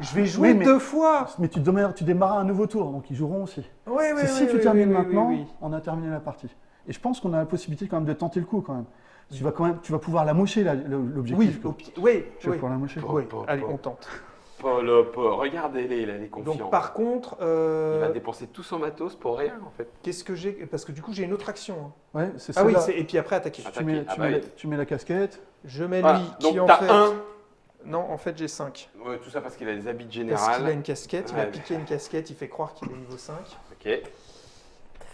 Je vais jouer Oui, mais- 2 fois. Mais tu démarres un nouveau tour, donc ils joueront aussi. Oui, oui, C'est si oui, tu oui, termines oui, oui, maintenant, oui. on a terminé la partie. Et je pense qu'on a la possibilité quand même de tenter le coup quand même. Tu vas pouvoir la mocher l'objectif. Oui, quoi. oui, Tu vas oui. pouvoir la mocher. Oui, allez, on tente. Regardez-les, il est confiant. Donc par contre, Il va dépenser tout son matos pour rien en fait. qu'est-ce que j'ai? Parce que du coup j'ai une autre action. Hein. Ouais, c'est Ah oui, celle-là. et puis après attaquer. Ah, Tu mets, Ah bah oui. tu mets la casquette. Je mets Voilà. lui Donc qui en t'as fait. un. Non, en fait j'ai 5. Ouais, tout ça parce qu'il a des habits Parce qu'il a générales. une casquette, il Ouais, a piqué une casquette, il fait croire qu'il est niveau 5. Ok.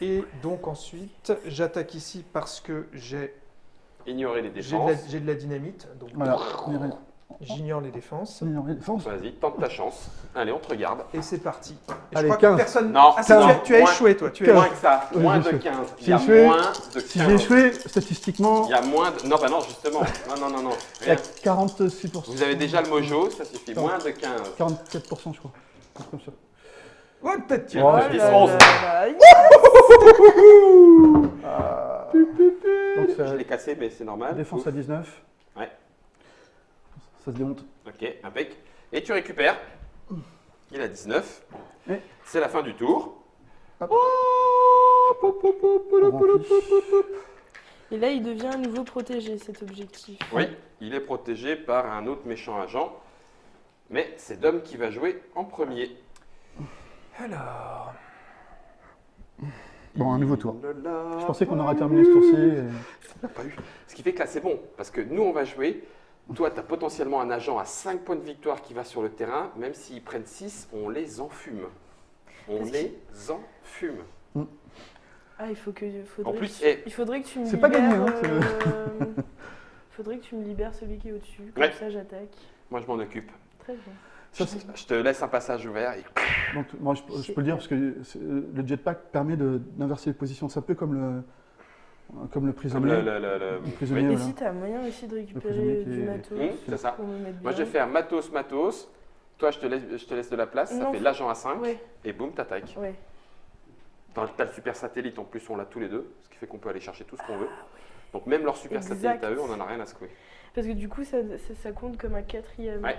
Et donc ensuite, j'attaque ici parce que j'ai Ignorer les de défenses. j'ai de la dynamite. Donc Voilà. j'ignore les défenses. Défense. Vas-y, tente ta chance. Allez, on te regarde. Et c'est parti. Et Allez, je crois 15. que personne. Non, Ah si, non, tu as moins- échoué toi. Tu as 15. Moins que ça, Oui, moins j'ai de échoué. 15. Il y J'ai a échoué. moins de Si j'ai 15. échoué, statistiquement, Il y a moins de. Non, bah non, justement. Non. il y a Rien. 46%. Vous avez déjà le mojo, ça suffit. Moins de 15. 44%, je crois. Un truc comme ça. Ouais, peut-être. Tiens, Oh, je dis là 11. là là. Donc, Je ça, l'ai cassé, mais c'est normal. défense Ouf. à 19. Ouais. Ça se démonte. Ok, impec. Et tu récupères. Il a 19. Et C'est la fin du tour. Hop. Oh, on remplit. Et là, il devient à nouveau protégé, cet objectif. Oui, il est protégé par un autre méchant agent. Mais c'est Dom qui va jouer en premier. Alors. Bon, un nouveau tour. Je Je pensais qu'on aurait terminé ce tour-ci. et- n'a pas eu. Ce qui fait que là, c'est bon. Parce que nous, on va jouer. Toi, tu as potentiellement un agent à 5 points de victoire qui va sur le terrain. Même s'ils prennent 6, on les enfume. On Parce les enfume. Ah, En plus, il faudrait que tu me C'est libères. pas gagné, hein, Faudrait que tu me libères celui qui est au-dessus. Comme Ouais. ça, j'attaque. moi, je m'en occupe. Très bien. Ça, c'est- Je te laisse un passage ouvert. Et... donc, moi, je peux le dire parce que le jetpack permet d'inverser les positions. C'est un peu comme le Comme prisonnier. le prisonnier. oui. Et voilà. si tu as moyen aussi de récupérer prisonnier qui du est- matos C'est ça. pour me mettre bien. Moi, je vais faire matos. Toi, je te laisse de la place. Ça Non, fait l'agent à 5. Ouais, Et boum, t'attaques. ouais. T'as le super satellite. En plus, on l'a tous les deux. Ce qui fait qu'on peut aller chercher tout ce qu'on veut. Donc, même leur super satellite à eux, on n'en a rien à secouer. Parce que du coup, ça compte comme un quatrième. Ouais.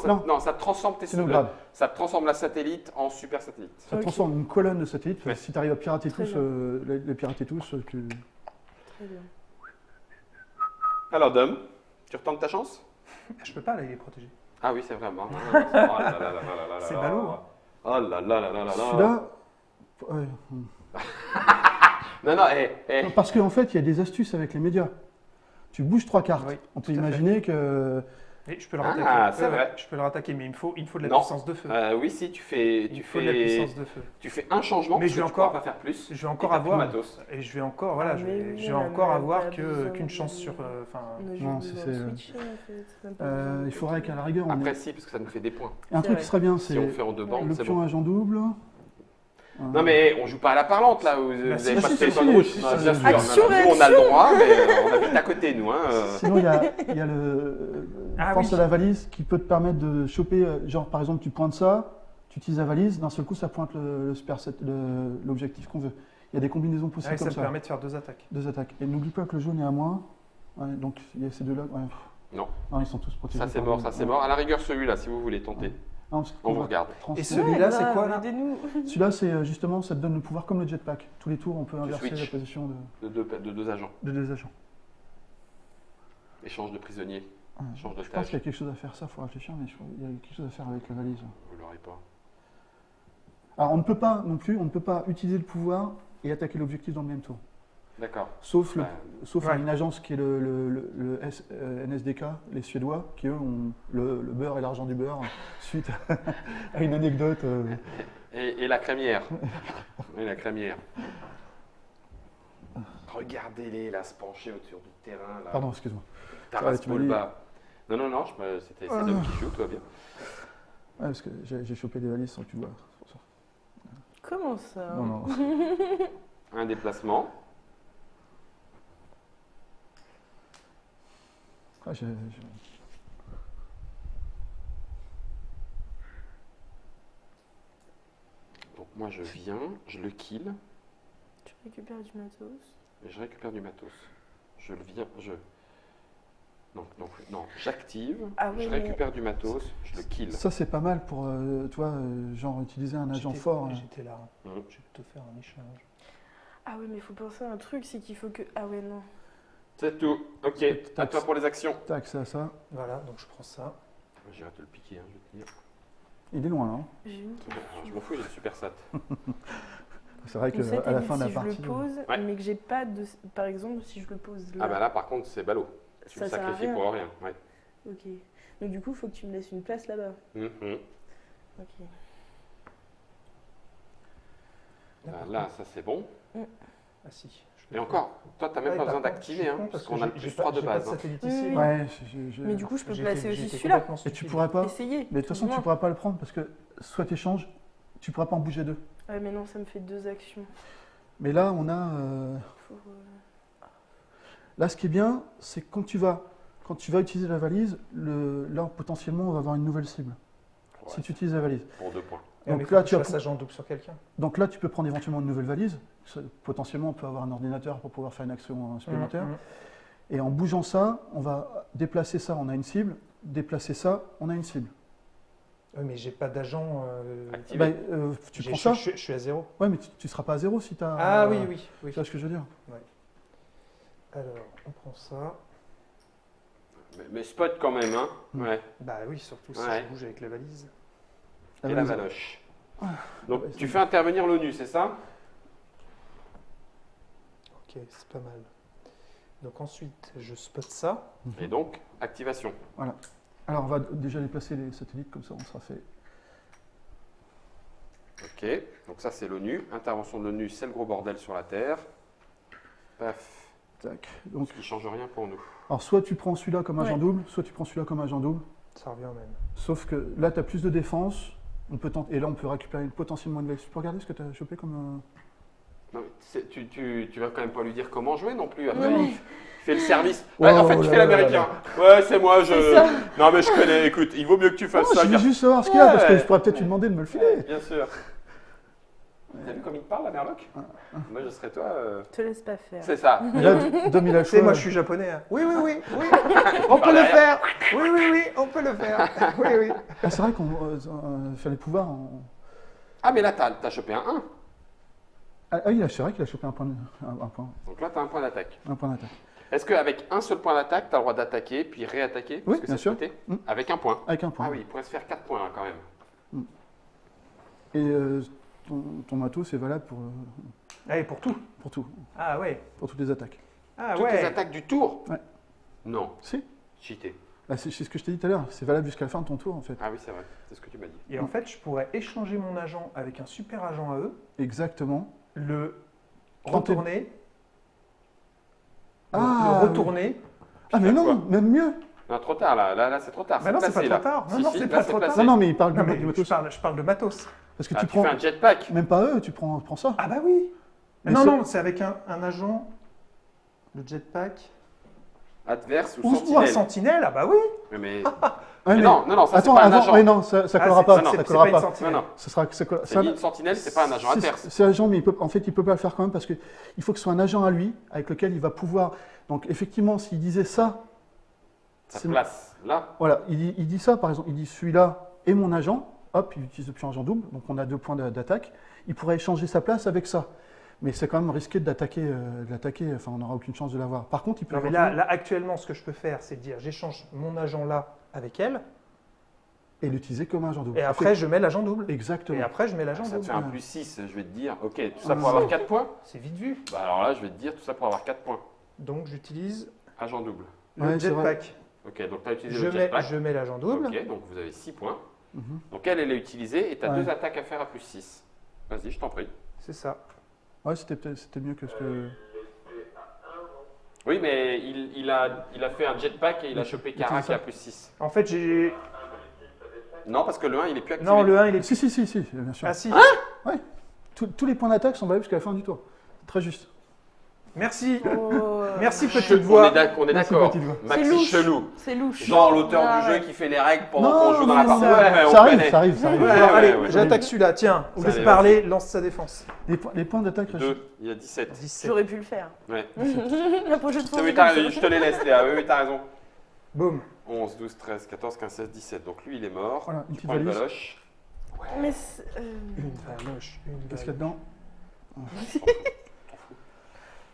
Non. Non, ça transforme C'est nos grades. Ça transforme la satellite en super satellite. Ça Ok. transforme une colonne de satellites. Ouais. Si tu arrives à pirater Très tous, bien. les pirater tous, tu... Très bien. Alors, Dom, tu retentes ta chance? Je peux pas, là, il est protégé. Ah oui, c'est vraiment. Oh là là là là là là C'est là. ballot, hein. Oh là là là là là là. Celui-là, ouais. Non, Non, parce qu'en fait, il y a des astuces avec les médias. Tu bouges 3 cartes. Oui, On peut tout à fait. imaginer que... Et je peux le Ah, rattaquer. c'est vrai. Je peux le rattaquer, mais il me faut de la Non. puissance de feu. oui, si, tu fais, Il faut de la puissance de feu. tu fais un changement, Mais parce je vais que tu encore- pourras pas faire plus. Je vais encore Et t'as plus avoir. de matos. Et je vais encore, voilà, Ah, je mais vais, oui, je vais on a encore même avoir pas besoin qu'une de- chance sur. Enfin, On a Non, juste si besoin de c'est- switcher, en fait. C'est même pas besoin de il faudrait switcher. qu'à la rigueur, on Après, ait... si, parce que ça nous fait des points. Un truc vrai. qui serait bien, Si c'est on fait en deux bandes, le c'est pion bon. agent double. Non, mais on joue pas à la parlante, là. Vous Bah, avez si, pas si, de téléphone si, rouge. si, Non, si, bien si. sûr. Action, Nous, on a le réaction. droit, mais on habite à côté, nous. Hein. Sinon, il y a le... Ah pense oui. à la valise qui peut te permettre de choper, genre par exemple, tu pointes ça, tu utilises la valise, d'un seul coup, ça pointe l'objectif qu'on veut. Il y a des combinaisons possibles ouais, ça comme me ça. permet de faire 2 attaques. 2 attaques. Et n'oublie pas que le jaune est à moins. Ouais, donc il y a ces deux-là. Ouais. Non. Non, ils sont tous protégés. Ça, c'est par mort, le- ça, c'est ouais. mort. À la rigueur, celui-là, si vous voulez tenter. Non, parce qu'on On vous va regarde. trans- Et celui-là, c'est quoi, là Aidez-nous. Celui-là, c'est justement, ça te donne le pouvoir comme le jetpack. Tous les tours, on peut inverser la switch. position De deux agents. de deux agents. Échange de prisonniers. Ouais. Échange de Je pense qu'il y tâches. a quelque chose à faire, ça, il faut réfléchir, mais il y a quelque chose à faire avec la valise. Vous l'aurez pas. Alors, on ne peut pas non plus, on ne peut pas utiliser le pouvoir et attaquer l'objectif dans le même tour. D'accord. Sauf, Bah, sauf ouais. une agence qui est le NSDK, les Suédois, qui eux ont le beurre et l'argent du beurre, suite à une anecdote. Et la crémière. Et la crémière. Regardez-les là se pencher autour du terrain. Là. Pardon, excuse-moi. Taras Ouais, tu m'as dit- Bulba. Non, c'est Dom qui joue, tout va bien. Ouais, parce que j'ai chopé des valises sans que tu vois. c'est pour ça. Comment ça Non, non. Un déplacement. Ah, Donc moi je viens, je le kill, Tu récupères du matos. et je récupère du matos. Je le viens, non, j'active, Ah oui, je mais- récupère du matos, je le kill. Ça, c'est pas mal pour, toi, genre utiliser un agent fort. J'étais là. Mhm. Je vais te faire un échange. Ah ouais, mais il faut penser à un truc, c'est qu'il faut que... Ah ouais, non. C'est tout. Ok, à toi pour les actions. T'as accès à ça. Voilà, donc je prends ça. J'irai te le piquer, hein, je vais te dire. Il est loin, hein. J'ai une question. Je m'en fous, j'ai le super sat. C'est vrai Donc qu'à la fin de la si partie. je le pose, Ouais. mais que j'ai pas de... Par exemple, si je le pose là... Ah bah là, par contre, c'est ballot. Tu Ça le sert à sacrifies rien. pour rien. Ouais. Ok. Donc du coup, il faut que tu me laisses une place là-bas. Mhm. Ok. Là, ça c'est bon. Ah si. je Et le encore, toi, t'as même Ouais, pas par besoin contre, d'activer, je suis hein, con parce que qu'on a le j'ai plus pas- 3 de j'ai pas base. hein. satellite Oui, ici. oui. moi. Ouais, Mais du coup, je peux J'ai placer été- aussi j'ai été celui-là. complètement Et tu stupide. pourras pas. Essayer. Mais de toute façon, tu pourras pas le prendre parce que soit tu échanges, tu pourras pas en bouger deux. Ouais, mais non, ça me fait 2 actions. Mais là, on a. Pour, Là, ce qui est bien, c'est que quand tu vas utiliser la valise, là, potentiellement, on va avoir une nouvelle cible. Ouais, Si tu utilises la valise. pour 2 points. Donc Donc là, là, tu tu as as pour- agent double sur quelqu'un. Donc là, tu peux prendre éventuellement une nouvelle valise. Potentiellement, on peut avoir un ordinateur pour pouvoir faire une action supplémentaire. Et en bougeant ça, on va déplacer ça, on a une cible. Déplacer ça, on a une cible. Oui, mais j'ai pas d'agent. Activé. Bah, tu j'ai- prends ça. Je suis à 0. Ouais, mais tu ne seras pas à zéro si tu as. Ah oui, oui, oui. Tu vois ce que je veux dire? Alors, on prend ça. Mais spot quand même, hein. Ouais. Bah oui, surtout si Ouais. je bouge avec la valise. La Et la valise. valoche. Ah. Donc Ouais, tu c'est fais intervenir l'ONU, c'est ça? Ok, c'est pas mal. Donc ensuite, je spot ça. Et donc, activation. Alors, on va déjà déplacer les satellites, comme ça, on sera fait. Ok, donc ça c'est l'ONU. Intervention de l'ONU, c'est le gros bordel sur la Terre. Paf. Tac. Donc, Ce qui change rien pour nous. alors, soit tu prends celui-là comme agent Ouais. double, soit tu prends celui-là comme agent double. Ça revient au même. Sauf que là, tu as plus de défense. Et là, on peut récupérer potentiellement une valise. Tu peux regarder ce que tu as chopé comme. Non, mais tu vas quand même pas lui dire comment jouer non plus. Après, Ouais, mais- il fait le service. Oh, Ouais, en fait, oh tu là fais là l'américain. Ouais, c'est moi, je. C'est ça. Non, mais je connais. Écoute, il vaut mieux que tu fasses Oh, ça. je veux car- juste savoir ce qu'il y a, parce que Ouais. je pourrais peut-être lui demander de me le filer. Bien sûr. T'as vu comme il te parle, la Merloc? Moi, je serais toi. Te laisse pas faire. C'est ça. Mais là, Dom, il a le Tu sais, choix. moi je suis japonais. Hein. Oui, oui, oui, oui. On peut le derrière. faire. Oui, oui, oui, on peut le faire. Oui, oui. Ah, c'est vrai qu'on fait les pouvoirs. Ah, mais là, t'as chopé un 1. Ah, c'est vrai qu'il a chopé un point Donc là, t'as un point d'attaque. d'attaque. Est-ce qu'avec un seul point d'attaque, t'as le droit d'attaquer puis réattaquer? Parce Oui, que bien c'est sûr. spoté. Mm. Avec un point. Avec un point. Ah oui, il pourrait se faire 4 points hein, quand même. Et ton matos, c'est valable Allez, pour tout. pour tout, Ah ouais. pour toutes les attaques. Ah Toutes les ouais. attaques du tour? Ouais. Non, Si. cheaté. Bah, c'est ce que je t'ai dit tout à l'heure. C'est valable jusqu'à la fin de ton tour, en fait. Ah oui, c'est vrai, c'est ce que tu m'as dit. Et en fait, je pourrais échanger mon agent avec un super agent à eux, Exactement. le Quand t'es- retourner, Ah, le retourner. Ah, mais faire non, quoi même mieux. Non, trop tard là, c'est trop tard. Bah non, c'est placé, pas là. trop tard. Non, Si, non, si, c'est là, pas trop placé. Non, non, mais il parle Non, du mais matos. je parle de matos. Parce que Ah, tu tu prends, fais un jetpack. même pas eux, tu prends ça. Ah bah oui. Mais non, c'est- non, c'est avec un agent, le jetpack. Adverse ou Ou un sentinelle. sentinelle, ah bah oui. Mais Ouais, mais- non, non, ça c'est Attends, pas un avant, agent. ouais, non, ça Ah, collera c'est- pas. c'est- Ça c'est collera pas une pas. Non, sentinelle. non, Ça sera, c'est ni une sentinelle, c'est pas un agent adverse. C'est agent, mais en fait, il peut pas le faire quand même parce qu'il faut que ce soit un agent à lui avec lequel il va pouvoir. Donc, effectivement, s'il disait ça, Ça c'est- place là. voilà, il dit ça, par exemple, il dit celui-là est mon agent, hop, il utilise depuis un agent double, donc on a 2 points d'attaque. Il pourrait échanger sa place avec ça. Mais c'est quand même risqué de l'attaquer, enfin, on n'aura aucune chance de l'avoir. Par contre, il peut Non, mais éventuellement- là, actuellement, ce que je peux faire, c'est dire j'échange mon agent là avec elle, et l'utiliser comme agent double. et après, je mets l'agent double. Exactement. Et après, je mets l'agent Ça te double. fait un plus 6, je vais te dire. Ok, tout ça pour avoir 4 points. C'est vite vu. Bah alors là, je vais te dire tout ça pour avoir 4 points. Donc, j'utilise Agent double. le Ouais, c'est vrai. jetpack. Ok, donc tu as utilisé Je le mets, jetpack. je mets l'agent double. Ok, donc vous avez 6 points. Mhm. Donc elle est utilisée et tu as Ouais. 2 attaques à faire à plus 6. Vas-y, je t'en prie. C'est ça. Ouais, c'était mieux que ce que. Oui, mais il a fait un jetpack et il a chopé utilise Karak ça. à plus 6. En fait, j'ai. Non, parce que le 1, il est plus activé. Non, le 1, il est. Si, bien sûr. Ah si. Tous les points d'attaque sont valables jusqu'à la fin du tour. Très juste. Merci. Oh. Merci, petite On est voix. on est Merci, d'accord. petite voix. C'est Maxi louche. Chelou. C'est louche. Genre l'auteur Ah, du jeu ouais. qui fait les règles pendant Non, qu'on joue dans la non, partie. non, Ouais, on ça arrive, connaît. ça arrive, ça arrive. Ouais, Alors, allez, ouais. j'attaque celui-là. Tiens, Ça laisse allait, parler, lance sa défense. Les points d'attaque, 2, il y a 17. 17. J'aurais pu le faire. Ouais. La prochaine fois. Oui, je te les laisse, Léa. Oui, t'as raison. Boum. 11, 12, 13, 14, 15, 16, 17. Donc lui, il est mort. Voilà, une Tu petite prends une valise. baloche. Mais c'est- Une valoche. Une Qu'est-ce qu'il y a valoche. dedans?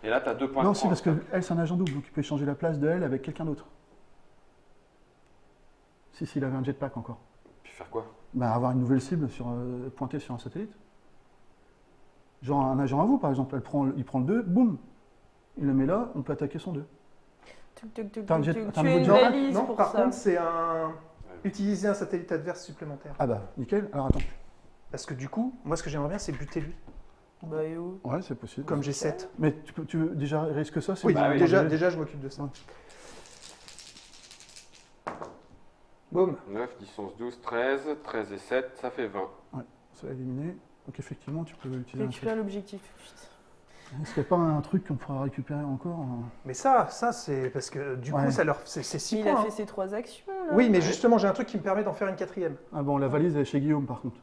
Et là, tu as 2 points Non, de si, parce prendre. que elle, c'est un agent double, donc il peut échanger la place de elle avec quelqu'un d'autre. S'il avait un jetpack encore. Puis faire quoi? Bah, avoir une nouvelle cible pointée sur un satellite. Genre un agent à vous, par exemple, il prend le 2, boum, il le met là, on peut attaquer son 2. T'as un jet- Tu t'as un as nouveau une jetpack? valise Non, pour par ça. contre, c'est un. Utiliser un satellite adverse supplémentaire. Ah bah, nickel. Alors attends. Parce que du coup, moi, ce que j'aimerais bien, c'est buter lui. Bah, et où? Ouais, c'est possible. Comme j'ai 7. Mais tu veux déjà risque ça? Oui, Bah oui. déjà, je m'occupe de ça. Ouais. Boum. 9, 10, 11, 12, 13. 13 et 7, ça fait 20. Ça a éliminé. Donc effectivement, tu peux utiliser un Récupère l'objectif tout de suite. satellite. Est-ce qu'il n'y a pas un truc qu'on pourra récupérer encore? Mais ça c'est parce que du coup, Ouais. c'est 6 Il points. a hein. fait ses 3 actions là. Oui, mais Ouais. justement, j'ai un truc qui me permet d'en faire une 4e. Ah bon, la valise elle est chez Guillaume par contre.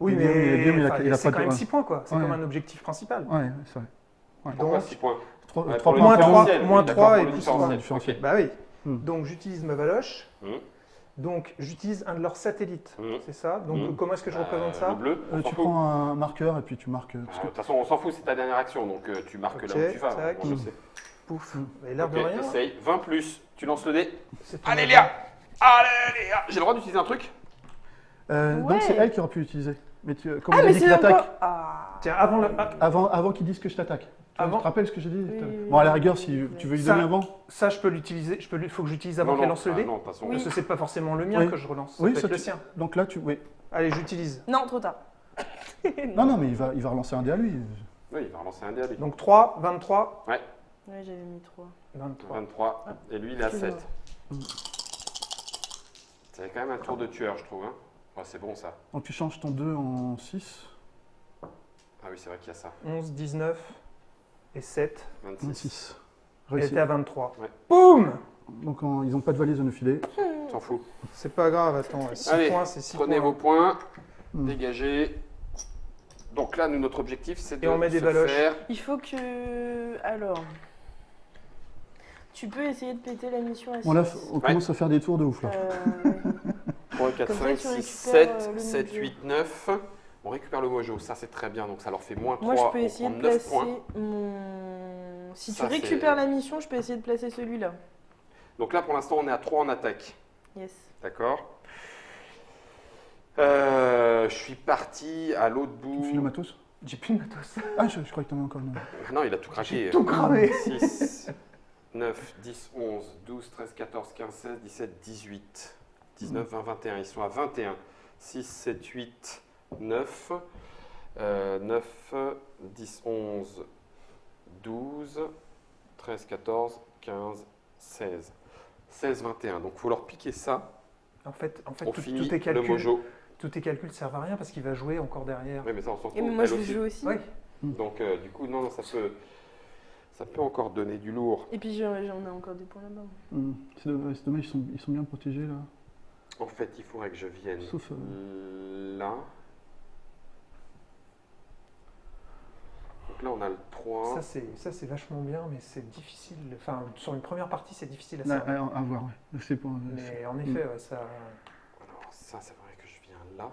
Oui, Guillaume, mais Guillaume, enfin, il a c'est pas quand de- même 6 points, quoi. C'est Ouais. comme un objectif principal. Ouais, c'est vrai. Pourquoi Donc, 6 points? Trois Ouais, trois pour le points moins par trois, an. différentiel, moins oui, d'accord, 3 pour et le plus différentiel. différentiel. Ok. Bah oui. Hmm. Donc, j'utilise ma valoche. Hum, Donc, j'utilise un de leurs satellites. hum. C'est ça. Donc, comment est-ce que je représente Le ça? bleu, on s'en Tu fout. prends un marqueur et puis tu marques. Parce De que... toute façon, on s'en fout, c'est ta dernière action, donc tu marques Ok, là où tu vas. tac. Moi, je sais. Pouf. Hmm. Et l'air Ok, de rien. essaye. 20 plus. Tu lances le dé. c'est ton Allez, agent. Léa! Allez, Léa! J'ai le droit d'utiliser un truc? Donc Ouais. c'est elle qui aurait pu l'utiliser. Mais comme Ah, il a mais dit c'est qu'il attaque, encore. Ah. Tiens, avant le. ah, avant qu'il dise que je t'attaque. Avant- Tu te rappelles ce que j'ai dit Oui, oui, Bon, à la oui. rigueur, si tu veux lui Ça- donner avant. ça, je peux l'utiliser. Faut que j'utilise avant qu'elle lance le dé. non, de toute façon. Oui. Parce que c'est pas forcément le mien Oui. que je relance. Oui, ça peut ça être le tu- sien. Donc là, oui. Allez, j'utilise. Non, trop tard. Non, mais il va relancer un dé à lui. Oui, il va relancer un dé à lui. Donc 3, 23, Ouais, j'avais mis 3. 23. 23. Et lui, il a Excuse-moi. 7. C'est quand même un tour de tueur, je trouve. Hein. Ouais, c'est bon, ça. Donc tu changes ton 2 en 6. Ah oui, c'est vrai qu'il y a ça. 11, 19 et 7. 26. 26. Elle Réussi. était à 23. Ouais. Boum! Donc ils n'ont pas de valise de nos filets. On s'en fout. C'est pas grave, attends. 6 Allez, points, c'est 6 Prenez points. vos points. Hmm. Dégagez. Donc là, nous, notre objectif, c'est de Et on met des se baloches. faire... Il faut que. Alors. Tu peux essayer de péter la mission à 6. Bon, là, on commence à faire des tours de ouf. Là. Ouais. 3, 4, Comme ça, 5, tu 6, récupères, 7, le 7, mojo. 8, 9. On récupère le mojo, ça c'est très bien, donc ça leur fait moins 3, Moi, je peux on essayer prend de 9 placer points. mon. Si Ça, tu récupères la mission, je peux essayer de placer celui-là. Donc là, pour l'instant, on est à 3 en attaque. Yes. D'accord. Je suis parti à l'autre Tu files le bout. matos J'ai plus de matos. Ah, je crois que t'en as encore une. Ah non, il a tout craqué. Tout cramé. 6, 9, 10, 11, 12, 13, 14, 15, 16, 17, 18, 19, 20, 21. Ils sont à 21. 6, 7, 8, 9. 9, 10, 11, 12, 13, 14, 15, 16. 16, 21. Donc il faut leur piquer ça. En fait On tout, finit tout est le calcul. mojo. Tous tes calculs servent à rien parce qu'il va jouer encore derrière. Oui, mais ça, on s'en fout. Et moi, Elle je aussi. joue aussi. Oui. Donc, du coup, non, ça peut encore donner du lourd. Et puis, j'en ai encore des points là-bas. C'est dommage, ils sont bien protégés là. En fait, il faudrait que je vienne Sauf. là. Donc là, on a le 3. Ça, c'est vachement bien, mais c'est difficile. Enfin, sur une première partie, c'est difficile à Là, savoir. à voir, ouais. C'est pour. Mais en effet, ouais, ça. Alors, ça, c'est vrai que je viens là.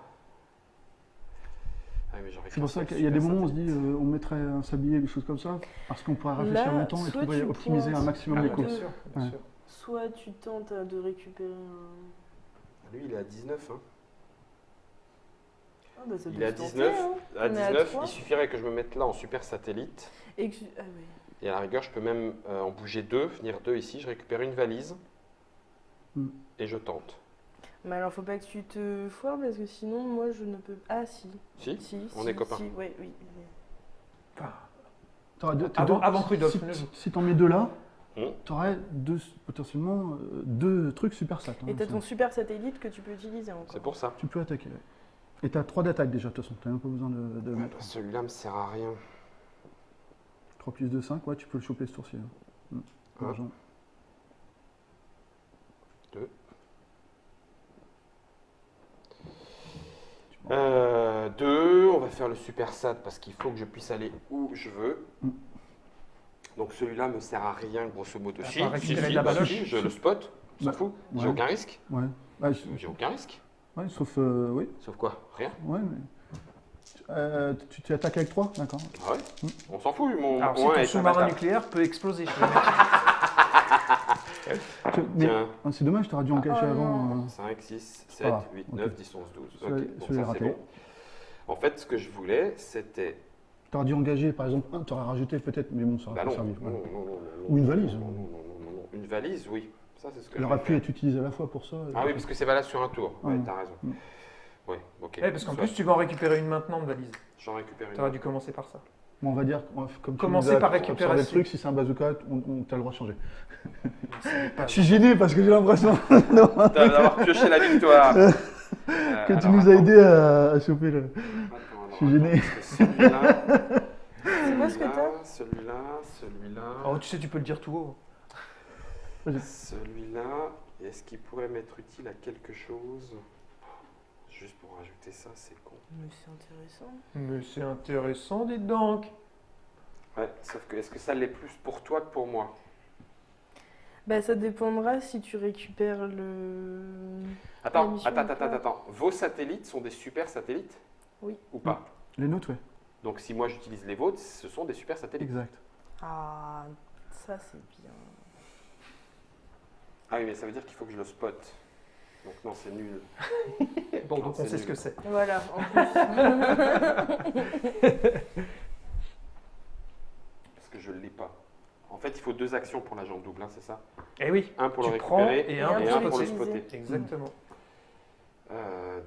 Ah, mais j'aurais C'est pour qu'un ça seul qu'il y a des super moments où on se dit satellite. on mettrait un sablier, des choses comme ça, parce qu'on pourrait réfléchir Là, longtemps et soit trouver, tu optimiser pointes- un maximum Ah, les ouais. coûts. Bien sûr, bien Ouais. sûr. Soit tu tentes de récupérer un. Lui, il est à 19. Hein. Ah, bah, ça Il peut est à se tenter, 19. hein. À On est à 19, 3. il suffirait que je me mette là en super satellite. Et que... Ah, ouais. Et à la rigueur, je peux même en bouger 2, venir 2 ici. Je récupère une valise. Hmm. Et je tente. Mais alors, faut pas que tu te foires parce que sinon, moi, je ne peux. Ah, si. Si. Si, On si, est copains. si, ouais, oui. Enfin, T'auras Avant Rudolph ne joue. si t'en mets deux là, Hmm. t'aurais potentiellement deux trucs super sat. Et t'as ton super satellite que tu peux utiliser encore. C'est pour ça. Tu peux attaquer. Ouais. Et t'as 3 d'attaque déjà, de toute façon, t'as même pas besoin de Ouais, mettre. bah, celui-là me sert à rien. 3 plus 2, 5, ouais, tu peux le choper ce tour-ci. Hein. Ouais. Argent. 2. Tu prends. 2, on va faire le super sat parce qu'il faut que je puisse aller où je veux. Mm. Donc celui-là me sert à rien grosso modo. À Si, part si, récupérer si, de la bah, baloche. si, je le spot, je s'en Bah, fous. J'ai ouais. aucun risque. Ouais. J'ai aucun risque. Ouais, sauf. Oui. Sauf quoi? Rien. Ouais, mais. Tu attaques avec 3, d'accord. Ah ouais. On s'en fout. Mon Alors, si mon un ton est sous-marin abattable. nucléaire peut exploser chez le mec. Mais Tiens. c'est dommage, tu aurais dû engager Oh avant. non. 5, 6, pas 7, grave. 8, Ok. 9, 10, 11, 12. Ça, Ok, je bon, vais ça c'est rater. bon. En fait, ce que je voulais, c'était... Tu aurais dû engager, par exemple, un, tu aurais rajouté peut-être, mais bon, ça aurait Bah pas non, servi. non, Voilà. non, non, non, Ou une non, valise. non, non, non, non, non. Une valise, oui. Ça, c'est ce que Elle je aurait vais pu faire. être utilisée à la fois pour ça. Ah oui, parce que c'est valable sur un tour. Ouais, Ouais. t'as raison. Mm. Oui, ok. Parce qu'en Soit. plus, tu vas en récupérer une maintenant de valise. J'en récupère une. Tu aurais dû commencer par ça. Bon, on va dire, comme tu Commencez nous as par observé récupérer le ces- truc, si c'est un bazooka, t'as le droit de changer. Pas- Je suis gêné parce que j'ai l'impression D'avoir pioché la victoire. que tu Alors, nous as attends. aidé à choper le. Attends, Je suis gêné. Celui-là, C'est quoi ce que t'as? celui-là, Oh, tu sais, tu peux le dire tout haut. celui-là. Est-ce qu'il pourrait m'être utile à quelque chose? Juste pour rajouter ça, c'est con. Mais c'est intéressant. Mais c'est intéressant, dites donc. Ouais, sauf que est-ce que ça l'est plus pour toi que pour moi? Bah ça dépendra si tu récupères le... Attends, mission ou pas. attends. Vos satellites sont des super satellites? Oui. Ou pas? Les nôtres, ouais. Donc si moi j'utilise les vôtres, ce sont des super satellites. Exact. Ah, ça c'est bien. Ah oui, mais ça veut dire qu'il faut que je le spot. Donc non, c'est nul. Bon, Non, donc c'est on sait ce nul. que c'est. Voilà, en plus. Parce que je ne l'ai pas. En fait, il faut 2 actions pour l'agent double, hein, c'est ça? Eh oui, Un pour tu le prends récupérer et et un un pour pour le spotter. spotter. Exactement.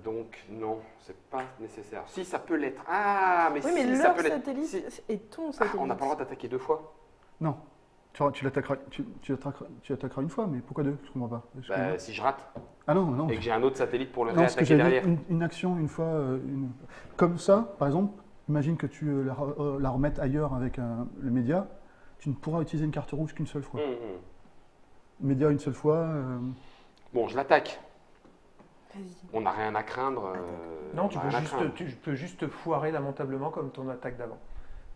Donc non, c'est pas nécessaire. Si, ça peut l'être. Ah, mais Oui, mais si, ça leur peut l'être. satellite Si. et ton Ah, satellite. on n'a pas le droit d'attaquer 2 fois. Non. Tu l'attaqueras tu attaqueras une fois, mais pourquoi deux? Je comprends pas. Bah, si je rate Ah non, non. et que j'ai un autre satellite pour le Non, parce que réattaquer j'avais derrière. une action une fois. Comme ça, par exemple, imagine que tu la remettes ailleurs avec le média. Tu ne pourras utiliser une carte rouge qu'une seule fois. Média une seule fois. Bon, je l'attaque. Vas-y. On n'a rien à craindre. Non, on tu n'a peux, rien à juste, craindre. tu peux juste foirer lamentablement comme ton attaque d'avant.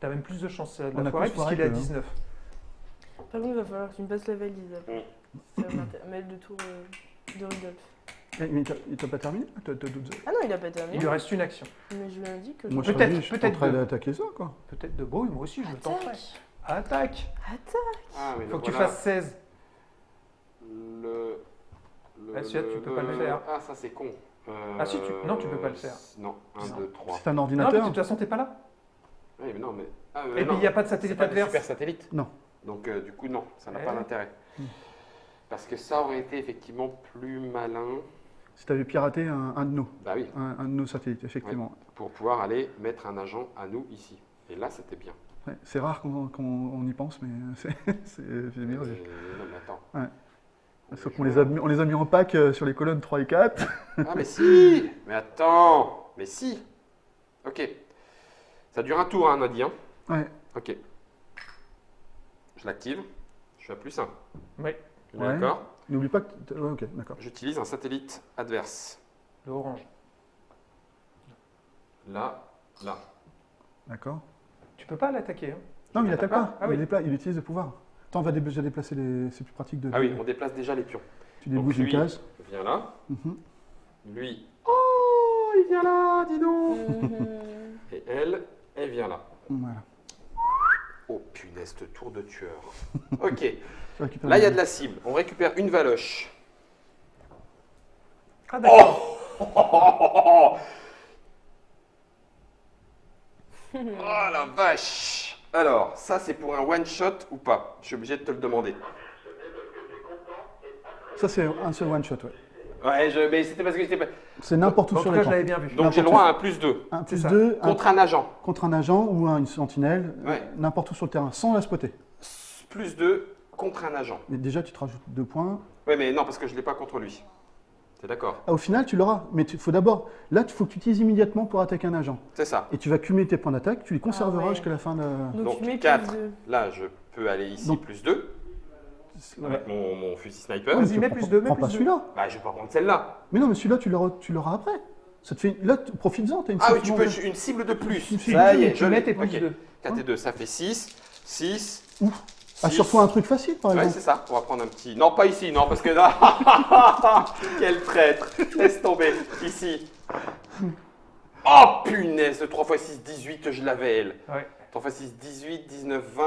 Tu as même plus de chances de On la a foirer plus foiré puisqu'il est à que- 19. Par contre, il va falloir que tu me passes la valise après. Ça va mettre le tour de Rudolph. Mais il t'a pas terminé? Ah non, il a pas terminé. Il lui reste une action. Mais je lui ai dit que Moi, je... je Peut-être- serais dit, je peut-être tenterais deux. d'attaquer ça, quoi. Peut-être de beau, moi aussi je le tenterai. Attaque. Ah, mais Faut que tu voilà. fasses 16. Ah, celui-là, tu peux pas le faire. Ah, ça c'est con. Ah, si, non, tu peux pas le faire. Non, 1, 2, 3. C'est un Non, mais de ordinateur. toute façon, t'es pas là. Oui, mais non, mais. Ah, Et puis il n'y a pas de satellite c'est pas des adverse. super satellites. Non. Donc du coup, non, ça n'a Eh pas ouais. d'intérêt. Hmm. Parce que ça aurait été effectivement plus malin. Si tu avais piraté un de nos, Bah oui, un de nos satellites, effectivement. pour pouvoir aller mettre un agent à nous ici. Et là, c'était bien. Ouais, c'est rare qu'on y pense, mais c'est bien. Non, mais attends. Ouais. Sauf qu'on on les a mis en pack sur les colonnes 3 et 4. Ah, mais si. Mais attends. Mais si. Ok. Ça dure un tour, hein, on a dit. Hein. Ouais. Ok. Je l'active. Je suis à +1. Oui, On est Ouais. d'accord. N'oublie pas que. Ouais, ok, d'accord. J'utilise un satellite adverse. le orange. Là, là. D'accord. Tu peux pas l'attaquer. Hein. Non, mais il l'attaque attaque pas. Ah oui. Il utilise le pouvoir. Attends, on va déjà déplacer les. C'est plus pratique de. Ah oui, on déplace déjà les pions. Tu débouches Donc, une lui- case. Viens là. Mhm. Lui. Oh, il vient là, dis donc. Et elle vient là. Voilà. Oh punaise, ce tour de tueur. Ok. Tu récupères Là, il y a le- de la cible. On récupère une valoche. Ah d'accord. Oh la vache. Alors, ça c'est pour un one shot ou pas? Je suis obligé de te le demander. Ça, c'est un seul one shot, ouais. Ouais, mais c'était parce que j'étais pas. C'est n'importe où En sur tout cas, je l'écran. l'avais bien vu. Donc j'ai le droit à un +2 Un C'est plus ça. 2 contre un agent. contre un agent ou une sentinelle, Ouais. n'importe où sur le terrain, sans la spotter. +2 contre un agent. Mais déjà, tu te rajoutes 2 points. Oui, mais non, parce que je ne l'ai pas contre lui. T'es d'accord? Ah, au final, tu l'auras. Mais il faut d'abord. Là, il faut que tu utilises immédiatement pour attaquer un agent. C'est ça. Et tu vas cumuler tes points d'attaque, tu les conserveras ouais. jusqu'à la fin de. Donc, tu mets Donc 4. plus de... Là, je peux aller ici Donc- +2 Voilà. avec mon fusil sniper. Vas-y, mets Tu plus prends- deux, mets Prends plus pas deux. celui-là. Bah, je vais pas prendre celle-là. Mais non, mais celui-là, tu l'auras après. Ça te fait. Là, profites-en. T'as une Ah oui, cible tu peux supplémentaire. une cible de plus. Une cible Ça de y plus, est, tu je mets l'ai. tes plus Ok. 2. 4 et 2, ça fait 6. 6. Ouf. Assure-toi un truc facile, par Ouais, exemple. c'est ça. On va prendre un petit. Non, pas ici, non, parce que là. Quel traître. Laisse tomber. Ici. Oh punaise, 3 x 6, 18, je l'avais elle. Ouais. 3 x 6, 18, 19, 20,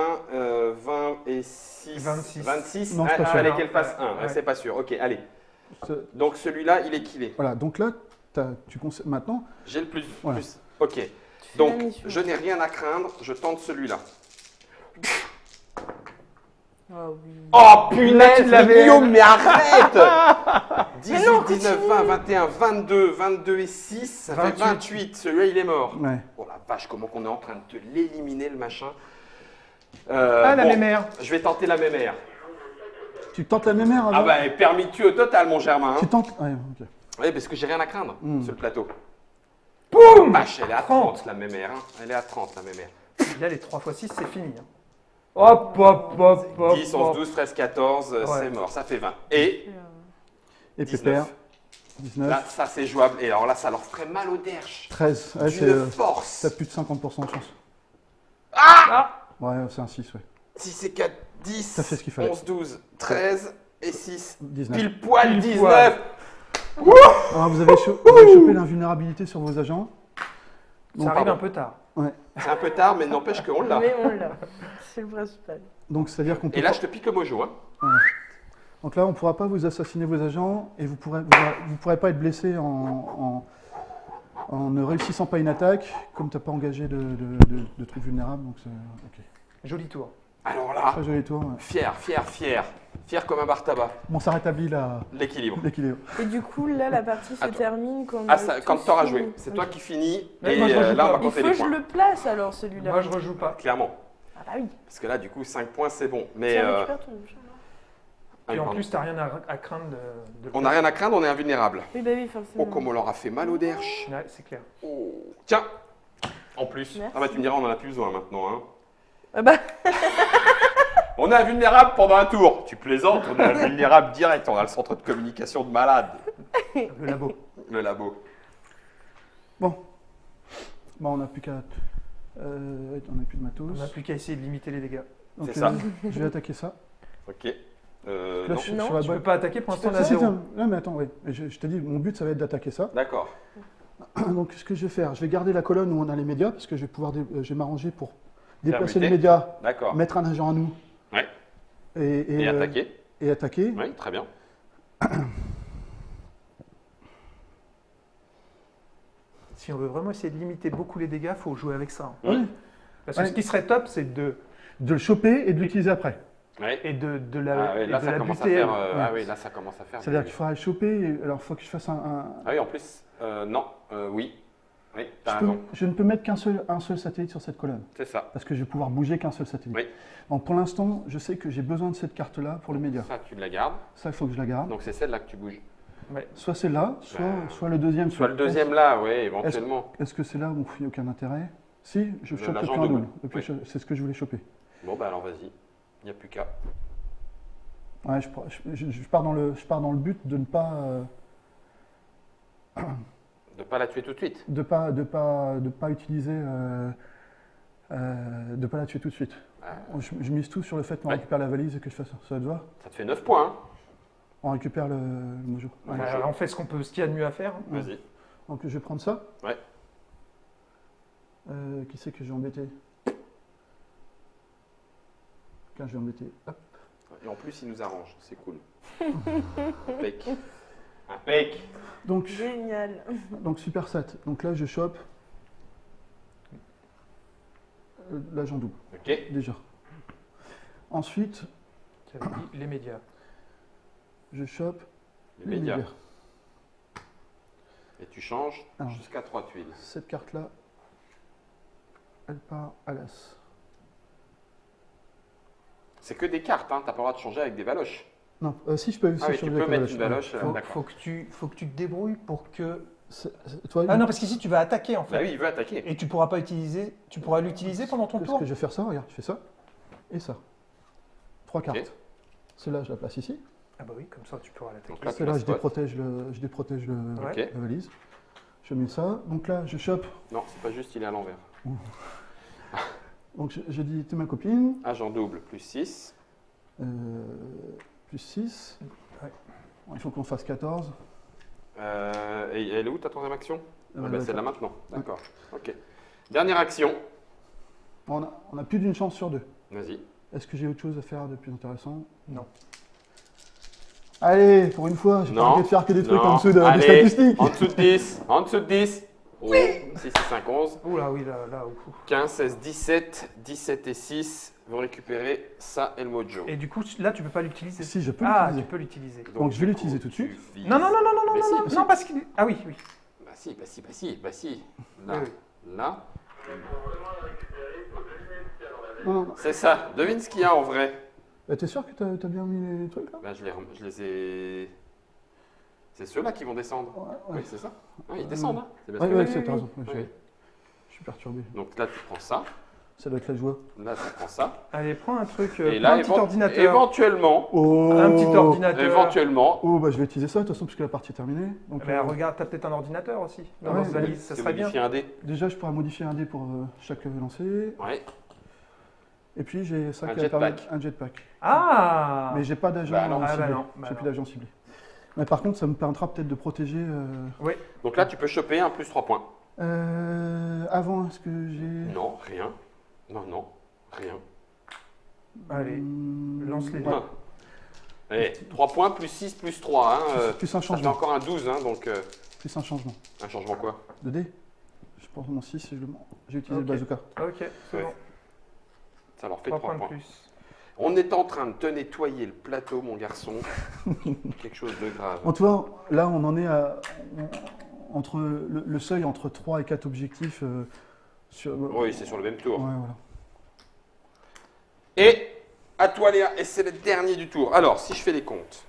20 et 6, 26. Non, c'est pas sûr. Allez, qu'elle fasse 1. Ouais. C'est pas sûr. Ok, allez. Ce- Donc celui-là, il est killé. Voilà, donc là, maintenant, J'ai le plus. Voilà. plus. Ok. Tu fais Donc, la mission. je n'ai rien à craindre. Je tente celui-là. Ah oui. Oh punaise, tu l'avais. Guillaume, mais arrête 18, non, 19, continue. 20, 21, 22, 22 et 6, ça fait 28. 28. Celui-là, il est mort. ouais. Oh la vache, comment qu'on est en train de te l'éliminer, le machin. Ah, la bon, mémère. Je vais tenter la mémère. Tu tentes la mémère avant Ah bah, permis de tuer au total, mon Germain. Tu tentes. Ouais, ok. Oui, parce que j'ai rien à craindre Hmm. sur le plateau. Boum Vache, elle est à 30, la mémère. Hein. Elle est à 30, la mémère. Là, les 3 x 6, c'est fini. Hein. Hop, hop, hop, hop. 10, 11, hop. 12, 13, 14, Ouais. c'est mort. Ça fait 20. Et Et 19. Pépère, 19, Là, ça, c'est jouable. Et alors là, ça leur ferait mal au derche. 13. Ouais, c'est, D'une force. t'as plus de 50% de chance. Ah, Ouais, c'est un 6, ouais. 6 et 4, 10, Ça fait ce qu'il fallait. 11, 12, 13 et 6. 19. Pile poil Pile 19. poil. Alors, vous avez chopé l'invulnérabilité sur vos agents. ça arrive un peu tard. C'est un peu tard, mais n'empêche qu'on l'a. Mais on l'a. C'est le principal. Donc, c'est-à-dire qu'on peut Et là, pas- je te pique le mojo. Hein. Donc là, on ne pourra pas vous assassiner vos agents et vous pourrez pas être blessé en ne réussissant pas une attaque, comme tu n'as pas engagé de trucs vulnérables. Donc, c'est ok. Joli tour. Alors là, Très joli tour. Ouais. fier, fier, fier. Fier comme un bar tabac. Bon, ça rétablit L'équilibre. l'équilibre. Et du coup, là, la partie se Attends. termine quand. Ah, on a quand tous tu auras fini. joué. C'est toi qui finis. Ouais, Et moi, je rejoue là, on pas. va Il compter faut les que je points. le place alors, celui-là. Moi, je rejoue pas. Clairement. Ah bah oui. Parce que là, du coup, 5 points, c'est bon. Mais Tiens, récupère ton bouchon. ah, Et en pardon. plus, t'as rien à craindre de On n'a rien à craindre, on est invulnérable. Oui, bah oui, Oh, forcément. comme on leur a fait mal au derche. Ouais, c'est clair. Oh. Tiens. En plus. Merci. Ah bah tu me diras, on en a plus besoin maintenant. Hein. Ah bah, On est invulnérable pendant un tour. Tu plaisantes, on est invulnérable direct. On a le centre de communication de malade. Le labo. Le labo. Bon, on n'a plus qu'à. On n'a plus de matos. On n'a plus qu'à essayer de limiter les dégâts. Donc, C'est ça. Je vais attaquer ça. Ok. Là, Non. Non. sur la Tu boîte. peux pas attaquer pour l'instant, on a Si, si, 0. tiens. Non, mais attends, oui. Je t'ai dit, mon but, ça va être d'attaquer ça. D'accord. Donc, ce que je vais faire, je vais garder la colonne où on a les médias, parce que je vais pouvoir, je vais m'arranger pour déplacer muter. les médias, D'accord. mettre un agent à nous. Ouais. Et Et attaquer. Et attaquer. Oui, très bien. Si on veut vraiment essayer de limiter beaucoup les dégâts, il faut jouer avec ça. hein. Ouais. Parce que Ouais. ce qui serait top, c'est de De le choper et de l'utiliser après. Ouais. de la, Ah, ouais, et là, de ça la commence à buter. faire. elle. Ah oui, là, ça commence à faire. C'est-à-dire qu'il faudra le choper, et alors il faut que je fasse Ah oui, en plus. Non. Oui. Oui, t'as raison. je ne peux mettre un seul satellite sur cette colonne, C'est ça. parce que je vais pouvoir bouger qu'un seul satellite. Oui. Donc pour l'instant, je sais que j'ai besoin de cette carte-là pour les médias. Ça, tu la gardes. Ça, il faut que je la garde. Donc c'est celle-là que tu bouges. Soit celle-là, soit, Bah, soit le deuxième. Soit le deuxième là, oui, éventuellement. Est-ce que c'est là où il n'y a aucun intérêt? Si, je chope le l'agent plan double. double. Le plus- C'est ce que je voulais choper. Bon, bah alors vas-y. Il n'y a plus qu'à. Ouais, je pars dans le but de ne pas, De pas la tuer tout de suite. de pas utiliser, de pas la tuer tout de suite. Ah. Je mise tout sur le fait qu'on Ouais. récupère la valise et que je fasse ça. Ça te va? Ça te fait 9 points. Hein. On récupère le mojo. Ouais. On fait ce qu'on peut, ce qu'il y a de mieux à faire. hein. Vas-y. Donc je vais prendre ça. Ouais. Qui c'est que j'ai embêté? Quand je vais embêter. Hop. Et en plus, il nous arrange. C'est cool. Impec. Impec. Donc génial. super sat. Donc là je chope l'agent double. Ok. Déjà. Ensuite, Ça veut dire les médias. je chope Les médias. Et tu changes Alors. jusqu'à 3 tuiles. Cette carte-là, elle part à l'as. C'est que des cartes, hein. T'as pas le droit de changer avec des valoches. Non, si je peux aussi Ah oui, tu changer peux avec mettre la une valoche. valoche. Ouais. D'accord. Faut que tu te débrouilles pour que. Toi, Ah non, parce qu'ici tu vas attaquer en fait. Bah oui, il veut attaquer. Et tu pourras pas utiliser. Tu pourras l'utiliser pendant ton ce tour. que je vais faire ça, regarde, je fais ça et ça. 3 cartes. Ok. Celle-là, je la place ici. Ah bah oui, comme ça tu pourras l'attaquer. Donc là, tu Celle-là, la je spots. déprotège Ok. la valise. Je mets ça. Donc là, je chope. Non, c'est pas juste, il est à l'envers. Donc je dis, t'es ma copine. Agent double, plus 6. Plus 6. Ouais. Bon, il faut qu'on fasse 14. Et elle est où ta troisième action Ah, bah, d'accord. c'est là maintenant. D'accord. Ok. Dernière action. On a plus d'une chance sur 2. Vas-y. Est-ce que j'ai autre chose à faire de plus intéressant? Non. Allez, pour une fois, j'ai pas Non. envie de faire que des trucs Non. en dessous des Allez, statistiques. En dessous de 10. En dessous de 10. Oui. 6 et 5, 11. Oula, oui, là. Ouf. 15, 16, 17. 17 et 6. Vous récupérez ça et le mojo. Et du coup, là, tu peux pas l'utiliser. Si, je peux Ah, l'utiliser. tu peux l'utiliser. Donc, je vais du l'utiliser coup, tout de suite. tu vises. Non, Mais si, non, parce qu'il... Ah oui. Bah si. Là, Oui. là. Non. C'est ça. Devine ce qu'il y a en vrai. T'es sûr que t'as bien mis les trucs là? Bah, je les ai. C'est ceux-là qui vont descendre. Ouais. Oui, c'est ça. Ah, ils descendent, hein. C'est bien Ouais, ce que ouais, je c'est dis. t'as raison. Oui. Je suis perturbé. Donc là, tu prends ça. Ça doit être la joie. Là, tu prends ça. Allez, prends un truc, Et prends là, un petit ordinateur. éventuellement, Oh. Un petit ordinateur. éventuellement, Oh, bah je vais utiliser ça de toute façon, puisque la partie est terminée. Donc, Mais regarde, t'as peut-être un ordinateur aussi. Dans ouais, votre valise, ça c'est serait bien. modifier un dé. déjà, je pourrais modifier un dé pour chaque lancer. Ouais. Et puis, j'ai ça Un qui va permettre jetpack. un jetpack. Ah Mais j'ai pas d'agent Bah non. Ah bah ciblé. non, bah J'ai plus non. d'agent ciblé. Mais par contre, ça me permettra peut-être de protéger. Donc là, tu peux choper un plus 3 points. Avant, est-ce que j'ai. Non, rien. Non, rien. Allez, lance les dés. Ouais. Allez, 3 points plus 6 plus 3. Hein, Plus un ça fait changement. encore un 12, hein, donc Plus un changement. un changement quoi? De dé. Je prends mon 6 et j'ai utilisé Ok. le bazooka. Ok, c'est Ouais. bon. Ça leur fait 3 3 points points. de plus. On est en train de te nettoyer le plateau, mon garçon. Quelque chose de grave. En tout cas, là, on en est entre le seuil entre 3 et 4 objectifs. Oui, c'est sur le même tour. Ouais, voilà. Et à toi Léa, et c'est le dernier du tour. Alors, si je fais les comptes.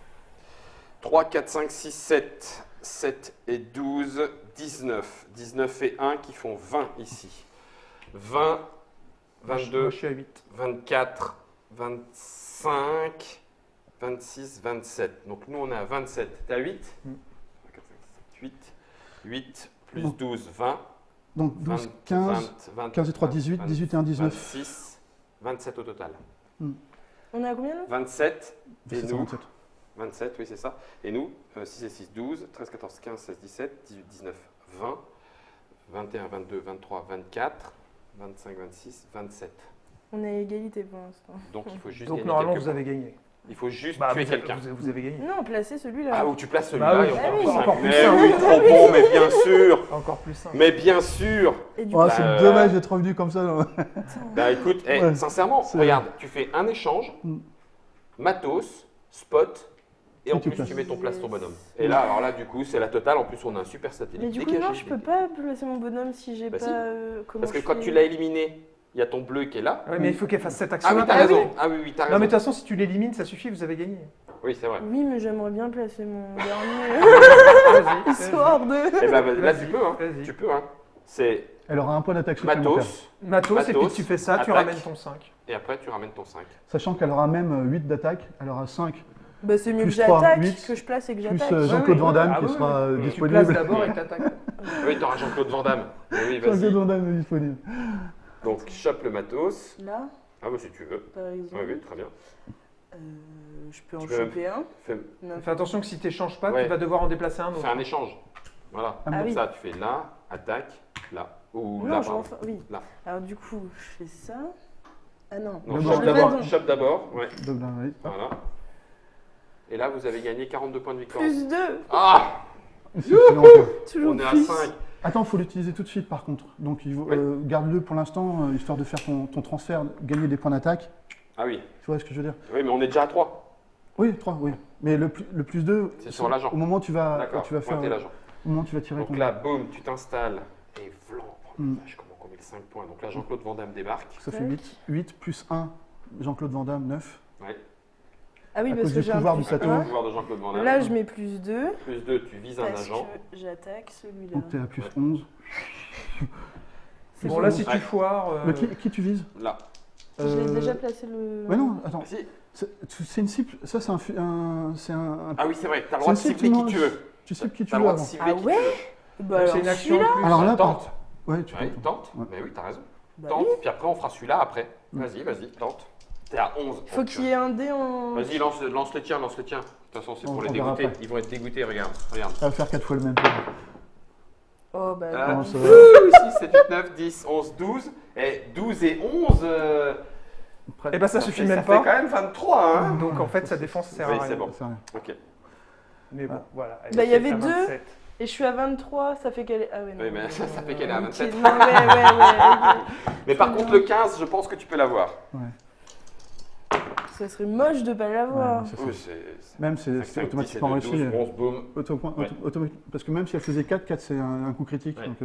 3, 4, 5, 6, 7. 7 et 12, 19. 19 et 1 qui font 20 ici. 20, Moi, 22, je suis à 8. 24, 25, 26, 27. Donc nous, on est à 27. T'es à 8 Mm. 8. 8 plus Donc, 12, 20. Donc 12, 20, 15, 20, 15 et 3, 18, 18 et 1, 19. 26, 27 au total. On est à combien là 27 et C'est nous, 27. 27, oui, c'est ça. Et nous, 6 et 6, 12, 13, 14, 15, 16, 17, 18, 19, 20, 21, 22, 23, 24, 25, 26, 27. On est à égalité pour l'instant. Donc il faut juste Donc gagner normalement, quelques vous points. avez gagné. Il faut juste Bah, tuer vous, quelqu'un. vous avez gagné. Non, placer celui-là. Ah, où tu places celui-là Bah oui, et bah encore oui, plus encore simple. plus Mais simple. oui, trop bon, mais bien sûr. Encore plus simple. Mais bien sûr. Et du Oh, coup, c'est Bah, dommage d'être revenu comme ça. là. Bah écoute, Ouais. sincèrement, C'est- regarde, tu fais un échange, Mm. matos, spot, et en Et tu plus places. tu mets ton place ton bonhomme. Et là, alors là, du coup, c'est la totale. En plus, on a un super satellite. mais du coup, Dégagé, non, je peux pas placer mon bonhomme si j'ai Bah pas. si. Comment Parce que je quand fais tu l'as éliminé, il y a ton bleu qui est là. Ouais, mais il faut qu'elle fasse cette Ah action-là. oui, t'as Ah raison. oui. Ah oui, t'as Non, raison. mais de toute façon, si tu l'élimines, ça suffit, vous avez gagné. Oui, c'est vrai. Oui, mais j'aimerais bien placer mon dernier. Vas-y. Histoire de. Eh ben, là, Vas-y, tu peux, hein. vas-y. Tu peux, hein. C'est Elle aura un point d'attaque supplémentaire. matos, Matos, et puis Matos, tu fais ça, tu attaque. ramènes ton 5. et après tu ramènes ton 5. Sachant qu'elle aura même 8 d'attaque, elle aura 5 Bah, c'est mieux que Plus trois, j'attaque, 8, que je place et que plus j'attaque. Jean-Claude oui, Van Damme ah qui oui, sera oui. Tu places disponible. d'abord et t'attaques. Oui, t'auras Jean-Claude Van Damme. Mais oui, Jean-Claude vas-y. Van Damme est disponible. Donc, chope le matos. Là, Ah, bah si tu veux. par exemple. Oui, oui, très bien. Je peux en Tu peux même- choper un. Fais, Non. Fais attention que si tu n'échanges pas, Ouais. tu vas devoir en déplacer un fais autre. un échange. Voilà. Ah Comme oui. ça, tu fais là, attaque, là. Ou Non, là, je pardon. refais. Oui. Là. Alors, du coup, je fais ça. Ah non. Non, D'abord, chope d'abord. d'abord. Chope d'abord. Ouais. Donc, là, oui. Voilà. Et là, vous avez gagné 42 points de victoire. Plus 2. Ah, C'est excellent, quoi. Toujours on est à plus. 5. Attends, il faut l'utiliser tout de suite par contre. Donc Oui. garde-le pour l'instant, histoire de faire ton transfert, gagner des points d'attaque. Ah oui. Tu vois ce que je veux dire? Oui, mais on est déjà à 3. Oui, 3, oui. Mais le plus 2, C'est sur l'agent. au moment où tu vas, D'accord. tu vas faire, Pointez l'agent. au moment où tu vas tirer Donc ton là, boum, tu t'installes. Et vlan. Oh, la Mm. vache, comment on met les 5 points. Donc là, Jean-Claude Van Damme débarque. ça fait 8. 8 plus 1, Jean-Claude Van Damme, 9. Ouais. Ah oui, À parce cause que du j'ai un pouvoir du plus plateau. Le 1. pouvoir de Jean-Claude Van Damme. Là, je mets plus 2. Plus 2, tu vises un Parce agent. que j'attaque celui-là. Donc tu es à plus Ouais. 11. C'est Bon, bon. là, si Ouais. tu foires. Qui tu vises? Là. Je l'ai Euh, déjà placé le. Mais non, attends. Ah, si. C'est une cible. Ça, c'est un. Ah oui, c'est vrai. T'as le droit de C'est une cibler qui cible, tu non, veux. Tu cibles qui tu T'as le veux droit de avant. cibler Ah qui ouais tu veux. Bah, alors, c'est une action en celui-là plus. Alors là, Tente. Ouais, tu Ouais, peux. tente. Ouais. Mais oui, t'as raison. Bah Tente. oui. Puis après, on fera celui-là après. Mm. Vas-y, tente. T'es à 11. Faut qu'il y ait un dé en. Vas-y, lance les tiens, lance les tiens. De toute façon, c'est On pour les verra dégoûter. après. Ils vont être dégoûtés, regarde. Regarde. Ça va faire 4 fois le même. Oh, bah. Ah, Non, ça va. 6, 7, 8, 9, 10, 11, 12. Et 12 et 11. Eh ben ça suffit ça même fait pas. quand même 23, hein. Donc en fait, sa défense sert Oui, à rien. c'est bon. C'est rien. Ok. Mais bon, voilà. elle Bah, il y est avait à deux. 27. Et je suis à 23, ça fait qu'elle est. Ah, ouais, non. Oui, mais ça fait qu'elle est à 27. Ok, non, ouais. Mais par Très contre, bien. le 15, je pense que tu peux l'avoir. Ça serait moche de pas l'avoir. Ouais, ça, Oui, c'est- c'est. Même c'est 5, 10, automatiquement réussi. 12, 11, boum. Ouais. Parce que même si elle faisait 4, 4 c'est un coup critique. Ouais. Donc,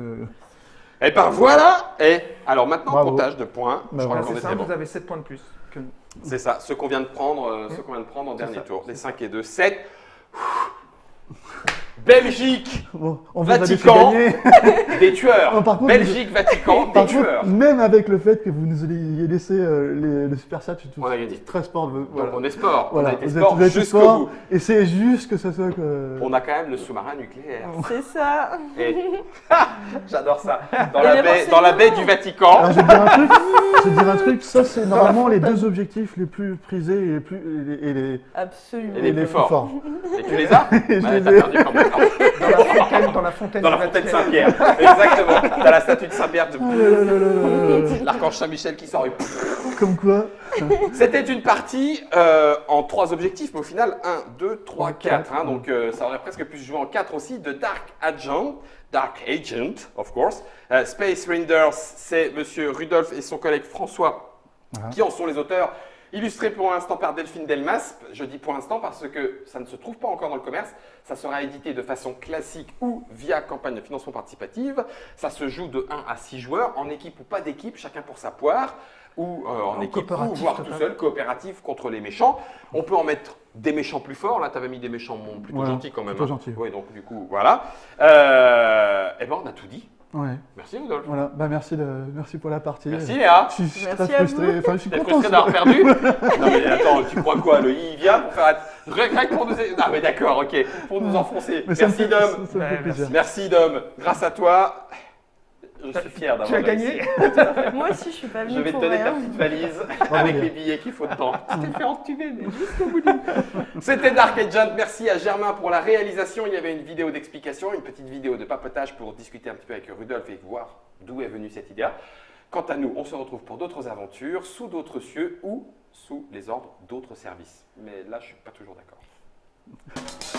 Et ben voilà. Et alors maintenant, Bravo. comptage de points. Bah, Je crois voilà. qu'on C'est était simple, bon. vous avez 7 points de plus que nous. C'est ça, ceux qu'on vient de prendre, en C'est dernier ça, tour. c'est Les ça. 5 et 2, 7. Belgique, bon, on va laisser Vatican, gagner. des tueurs. Non, par contre, Belgique, Vatican, des Par tueurs. contre, même avec le fait que vous nous ayez laissé le Super Sat, On a gagné. très sport. Donc on est sport. Voilà, On a été vous sport êtes jusqu'au sport, bout. et c'est juste que ça soit que. On a quand même le sous-marin nucléaire. C'est ça. Et... J'adore ça. Dans Et la les baie, dans la baie du Vatican. Alors, je vais te dire un truc. Je vais te dire un truc. Ça, c'est normalement les deux objectifs les plus prisés et les plus Absolument. Et les plus forts. forts. Et tu les as Je Ouais, les t'as ai. perdu quand même. Dans la fontaine Dans la du fontaine Vatican. Saint-Pierre. Exactement. T'as la statue de Saint-Pierre. Oh là là là là là là. L'archange Saint-Michel qui sort. Et Comme quoi. C'était une partie en 3 objectifs, mais au final 1, 2, 3, 4. Hein, donc ça aurait presque pu se jouer en 4 aussi, de Dark Agent, of course. Space Renders, c'est monsieur Rudolf et son collègue François Voilà. qui en sont les auteurs. Illustré pour l'instant par Delphine Delmas. Je dis pour l'instant parce que ça ne se trouve pas encore dans le commerce. Ça sera édité de façon classique ou via campagne de financement participative. Ça se joue de 1 à 6 joueurs, en équipe ou pas d'équipe, chacun pour sa poire. Ou en équipe, ou coopératif, voire tout total. seul, coopératif contre les méchants. On peut en mettre des méchants plus forts. Là, tu avais mis des méchants plutôt Ouais, gentils quand même. plutôt hein. gentils. Oui, donc du coup, voilà. Eh ben, on a tout dit. Ouais. Merci Rudolf. Voilà. Bah merci pour la partie. Merci Léa. Je suis Merci très à frustré. vous. Enfin, je suis T'es content. frustré d'avoir perdu? Non mais attends, tu crois quoi? Le I vient pour faire rien que pour nous. Non mais d'accord, ok, pour nous enfoncer. Mais ça me Merci fait- Dom. ça me fait Ouais, plaisir. Merci Dom. Grâce à toi, je suis fier d'avoir Tu as réussi. gagné. Moi aussi, je suis pas venue Je vais te pour donner ta rien. petite valise avec Léa. les billets qu'il faut dedans. Tu t'es fait entuber, mais jusqu'au bout du... C'était Dark Agent. Merci à Germain pour la réalisation. Il y avait une vidéo d'explication, une petite vidéo de papotage pour discuter un petit peu avec Rudolf et voir d'où est venue cette idée. Quant à nous, on se retrouve pour d'autres aventures, sous d'autres cieux ou sous les ordres d'autres services. Mais là, je ne suis pas toujours d'accord.